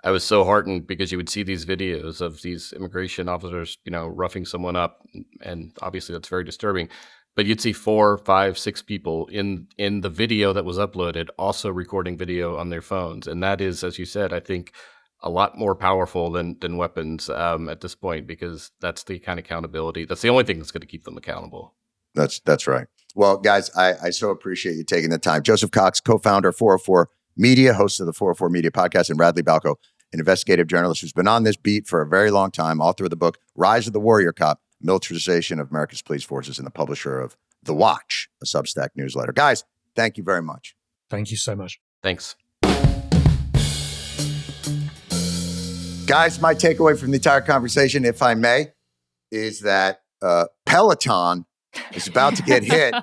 I was so heartened because you would see these videos of these immigration officers, roughing someone up. And obviously that's very disturbing. But you'd see 4, 5, 6 people in the video that was uploaded also recording video on their phones. And that is, as you said, I think a lot more powerful than weapons at this point, because that's the kind of accountability. That's the only thing that's going to keep them accountable. That's right. Well, guys, I so appreciate you taking the time. Joseph Cox, co-founder of 404 Media, host of the 404 Media podcast, and Radley Balko, an investigative journalist who's been on this beat for a very long time, author of the book Rise of the Warrior Cop, Militarization of America's Police Forces, and the publisher of The Watch, a Substack newsletter. Guys, thank you very much. Thank you so much. Thanks. Guys, my takeaway from the entire conversation, if I may, is that Peloton is about to get hit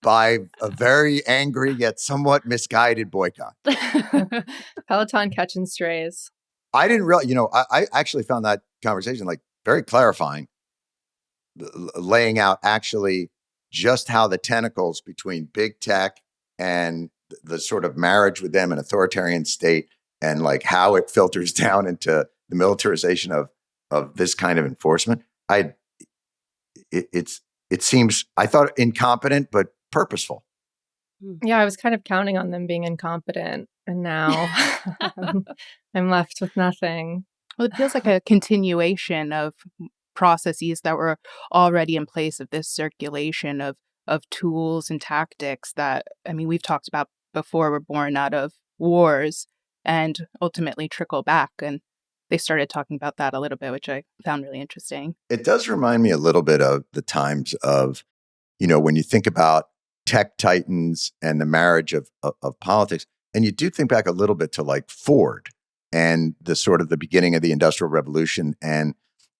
by a very angry yet somewhat misguided boycott. Peloton catching strays. I didn't realize, I actually found that conversation very clarifying, laying out actually just how the tentacles between big tech and the sort of marriage with them, an authoritarian state, and how it filters down into the militarization of this kind of enforcement. It seems, I thought, incompetent but purposeful. Yeah, I was kind of counting on them being incompetent, and now I'm left with nothing. Well, it feels like a continuation of processes that were already in place, of this circulation of tools and tactics that, we've talked about before, were born out of wars and ultimately trickle back. And they started talking about that a little bit, which I found really interesting. It does remind me a little bit of the times of, when you think about tech titans and the marriage of politics, and you do think back a little bit to Ford and the sort of the beginning of the Industrial Revolution, and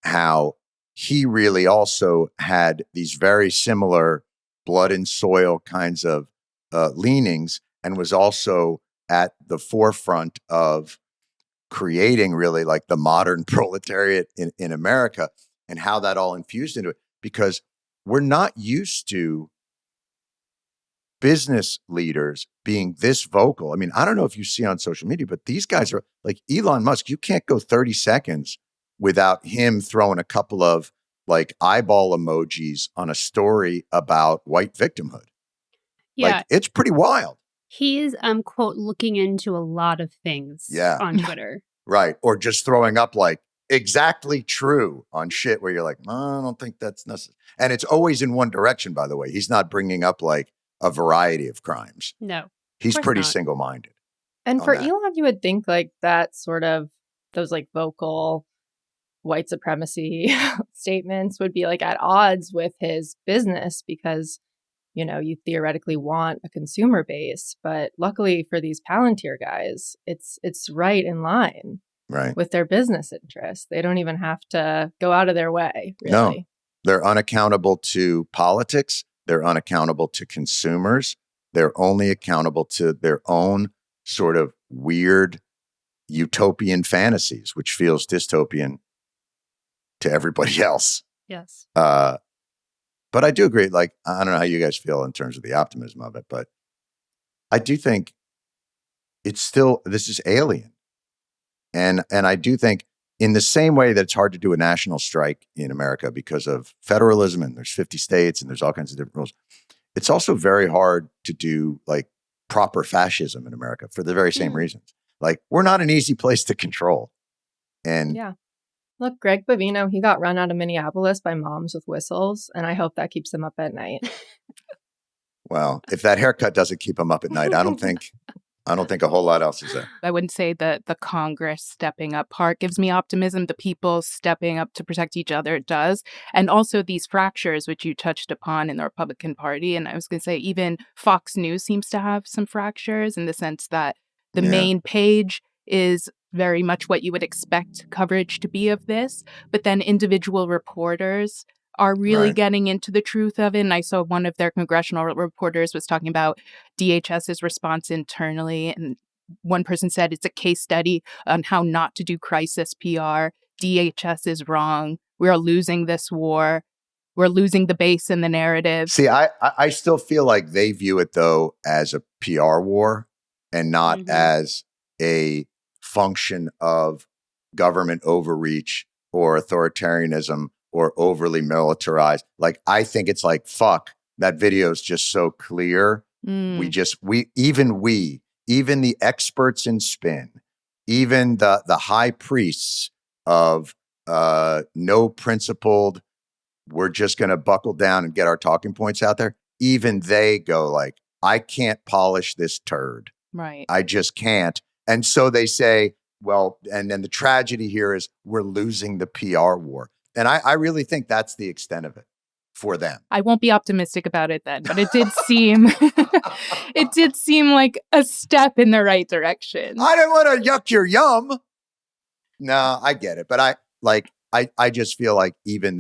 how he really also had these very similar blood and soil kinds of leanings, and was also at the forefront of creating really the modern proletariat in America, and how that all infused into it, because we're not used to business leaders being this vocal. I don't know if you see on social media, but these guys are Elon Musk. You can't go 30 seconds without him throwing a couple of eyeball emojis on a story about white victimhood. Yeah. It's pretty wild. He's, quote, looking into a lot of things on Twitter. Right. Or just throwing up exactly true on shit where you're like, no, I don't think that's necessary. And it's always in one direction, by the way. He's not bringing up like a variety of crimes. No. He's course pretty not. single-minded. And on for that. Elon, you would think like that sort of those like vocal white supremacy statements would be like at odds with his business because, you know, you theoretically want a consumer base. But luckily for these Palantir guys, it's right in line Right. with their business interests. They don't even have to go out of their way, really. No. They're unaccountable to politics. They're unaccountable to consumers. They're only accountable to their own sort of weird utopian fantasies, which feels dystopian to everybody else. Yes. But I do agree. Like, I don't know how you guys feel in terms of the optimism of it, but I do think it's still, this is alien. And I do think in the same way that it's hard to do a national strike in America because of federalism and there's 50 states and there's all kinds of different rules. It's also very hard to do like proper fascism in America for the very same reasons. Like, we're not an easy place to control. And yeah. Look, Greg Bovino, he got run out of Minneapolis by moms with whistles, and I hope that keeps him up at night. well, if that haircut doesn't keep him up at night, I don't think a whole lot else is there. I wouldn't say that the Congress stepping up part gives me optimism. The people stepping up to protect each other does. And also these fractures, which you touched upon in the Republican Party. And I was going to say, even Fox News seems to have some fractures in the sense that the main page is very much what you would expect coverage to be of this. But then individual reporters are really getting into the truth of it. And I saw one of their congressional reporters was talking about DHS's response internally. And one person said it's a case study on how not to do crisis PR. DHS is wrong. We are losing this war. We're losing the base in the narrative. See, I still feel like they view it, though, as a PR war and not as a function of government overreach or authoritarianism or overly militarized. Like, I think it's like, fuck, that video is just so clear. Even the experts in spin, even the high priests of no principled, we're just going to buckle down and get our talking points out there. Even they go like, I can't polish this turd. Right. I just can't. And so they say, well, and then the tragedy here is we're losing the PR war. And I really think that's the extent of it for them. I won't be optimistic about it then, but it did seem like a step in the right direction. I didn't want to yuck your yum. No, I get it. But I just feel like even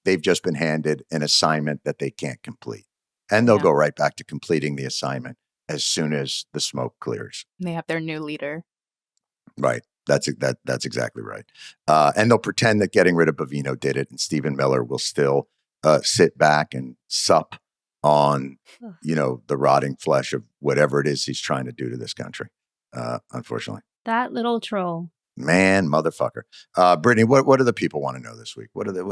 they've just been handed an assignment that they can't complete. And they'll go right back to completing the assignment as soon as the smoke clears. And they have their new leader. Right. That's exactly right. And they'll pretend that getting rid of Bovino did it, and Stephen Miller will still sit back and sup on, the rotting flesh of whatever it is he's trying to do to this country. Unfortunately, that little troll, man, motherfucker. Brittany, what do the people want to know this week? What do they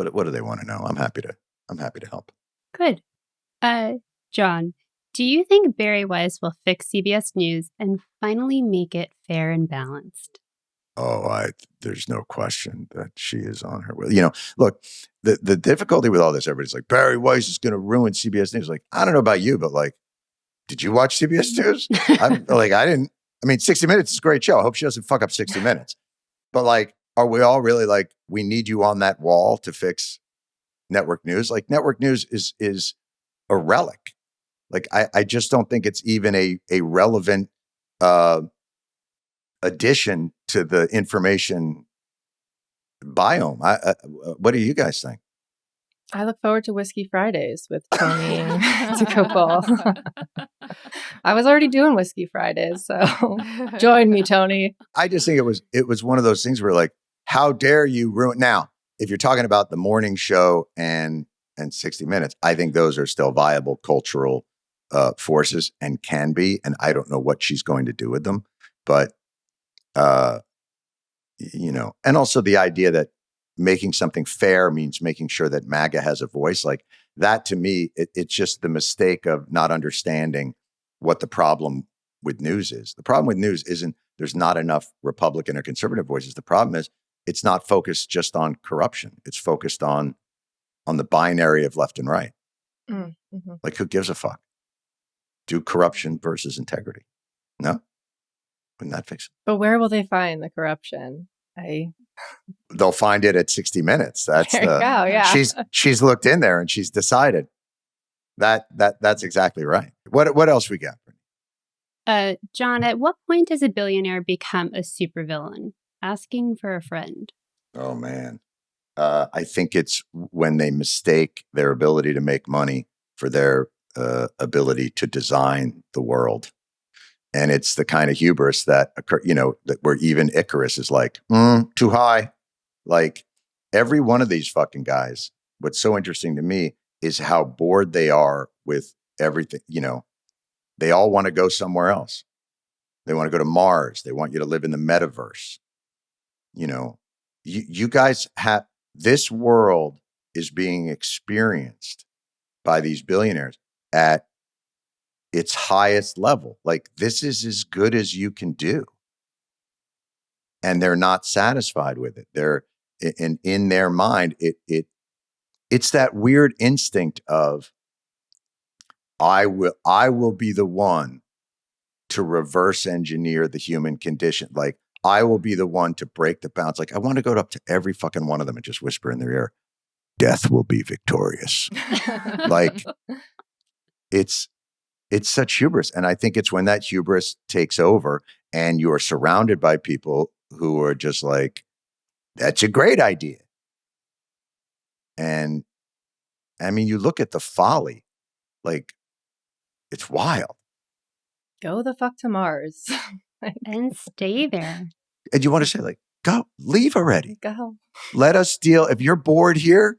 want to know? I'm happy to help. Good. John, do you think Bari Weiss will fix CBS News and finally make it fair and balanced? Oh, there's no question that she is on her way. Look, the difficulty with all this, everybody's like, Bari Weiss is going to ruin CBS News. Like, I don't know about you, but like, did you watch CBS News? I didn't. I mean, 60 Minutes is a great show. I hope she doesn't fuck up 60 Minutes. But like, are we all really like, we need you on that wall to fix network news? Like, network news is a relic. Like, I just don't think it's even a relevant addition to the information biome. What do you guys think? I look forward to Whiskey Fridays with Tony DeCopel. I was already doing Whiskey Fridays, so join me, Tony. I just think it was one of those things where like, how dare you ruin? Now, if you're talking about the morning show and 60 Minutes, I think those are still viable cultural forces and can be, and I don't know what she's going to do with them, but and also the idea that making something fair means making sure that MAGA has a voice. Like that, to me, it's just the mistake of not understanding what the problem with news is. The problem with news isn't there's not enough Republican or conservative voices. The problem is it's not focused just on corruption. It's focused on the binary of left and right. Mm-hmm. Like, who gives a fuck? Do corruption versus integrity. No? Wouldn't that fix it? But where will they find the corruption? They'll find it at 60 Minutes. That's There you go, yeah. She's looked in there and she's decided that's exactly right. What else we got? John, at what point does a billionaire become a supervillain? Asking for a friend. Oh, man. I think it's when they mistake their ability to make money for their ability to design the world. And it's the kind of hubris that occur, that where even Icarus is like, too high. Like, every one of these fucking guys, what's so interesting to me is how bored they are with everything. They all want to go somewhere else. They want to go to Mars. They want you to live in the metaverse. You guys have, this world is being experienced by these billionaires at its highest level. Like, this is as good as you can do. And they're not satisfied with it. They're in their mind, it's that weird instinct of, I will be the one to reverse engineer the human condition. Like, I will be the one to break the bounds. Like, I want to go up to every fucking one of them and just whisper in their ear, death will be victorious. Like, it's such hubris. And I think it's when that hubris takes over and you are surrounded by people who are just like, that's a great idea. And I mean, you look at the folly, like, it's wild. Go the fuck to Mars. And stay there. And you want to say, like, go, leave already. Go. Let us deal. If you're bored here,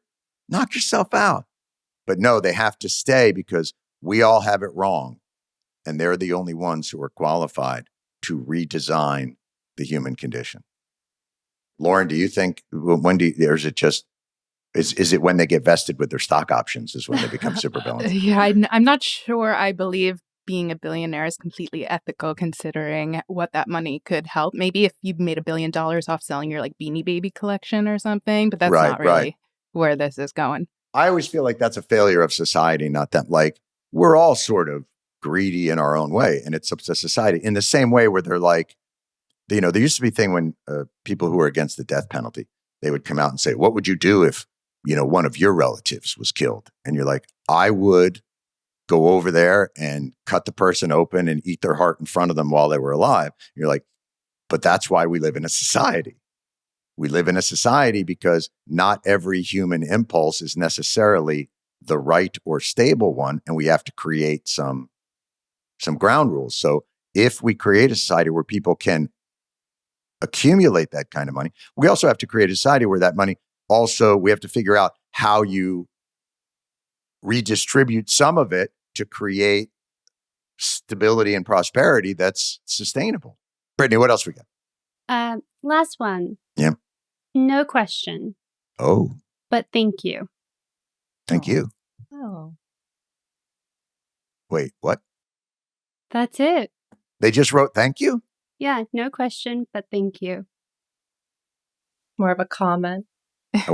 knock yourself out. But no, they have to stay because we all have it wrong. And they're the only ones who are qualified to redesign the human condition. Lauren, do you think, or is it just, is it when they get vested with their stock options is when they become supervillains? Yeah, I'm not sure I believe being a billionaire is completely ethical considering what that money could help. Maybe if you made $1 billion off selling your like Beanie Baby collection or something, but that's not really where this is going. I always feel like that's a failure of society, not them. Like, we're all sort of greedy in our own way, and it's up to society in the same way where they're like, there used to be a thing when people who were against the death penalty, they would come out and say, what would you do if, one of your relatives was killed? And you're like, I would go over there and cut the person open and eat their heart in front of them while they were alive. You're like, but that's why we live in a society. We live in a society because not every human impulse is necessarily the right or stable one. And we have to create some ground rules. So if we create a society where people can accumulate that kind of money, we also have to create a society where that money also, we have to figure out how you redistribute some of it to create stability and prosperity that's sustainable. Brittany, what else we got? Last one. Yeah. No question. Oh. But thank you. Thank you. Oh. Wait, what? That's it. They just wrote thank you? Yeah, no question, but thank you. More of a comment. I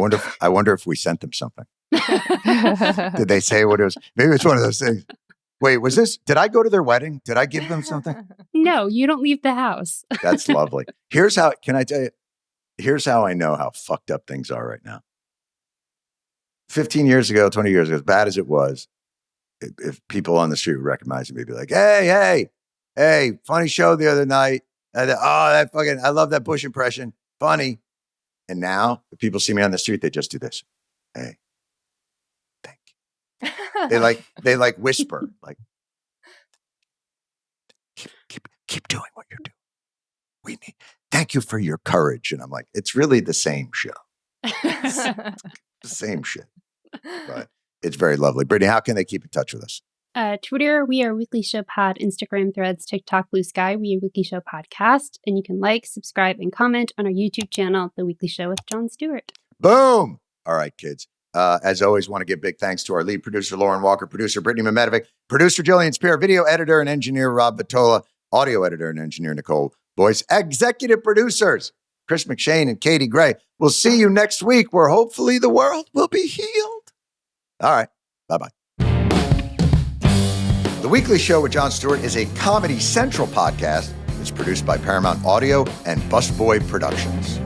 wonder if we sent them something. Did they say what it was? Maybe it's one of those things. Wait, did I go to their wedding? Did I give them something? No, you don't leave the house. That's lovely. Can I tell you, here's how I know how fucked up things are right now. 15 years ago, 20 years ago, as bad as it was, if people on the street would recognize me, they'd be like, hey, funny show the other night. I love that Bush impression. Funny. And now, if people see me on the street, they just do this. Hey, thank you. They like whisper, like, keep doing what you're doing. Thank you for your courage. And I'm like, it's really the same show. The same shit. But it's very lovely. Brittany, how can they keep in touch with us? Twitter, we are Weekly Show Pod. Instagram, Threads, TikTok, Blue Sky, we are Weekly Show Podcast. And you can like, subscribe, and comment on our YouTube channel, The Weekly Show with Jon Stewart. Boom! All right, kids. As always, want to give big thanks to our lead producer, Lauren Walker, producer, Brittany Mimetovic, producer, Jillian Spear, video editor and engineer, Rob Vitola, audio editor and engineer, Nicole Boyce, executive producers, Chris McShane, and Katie Gray. We'll see you next week where hopefully the world will be healed. All right. Bye-bye. The Weekly Show with Jon Stewart is a Comedy Central podcast. It's produced by Paramount Audio and Busboy Productions.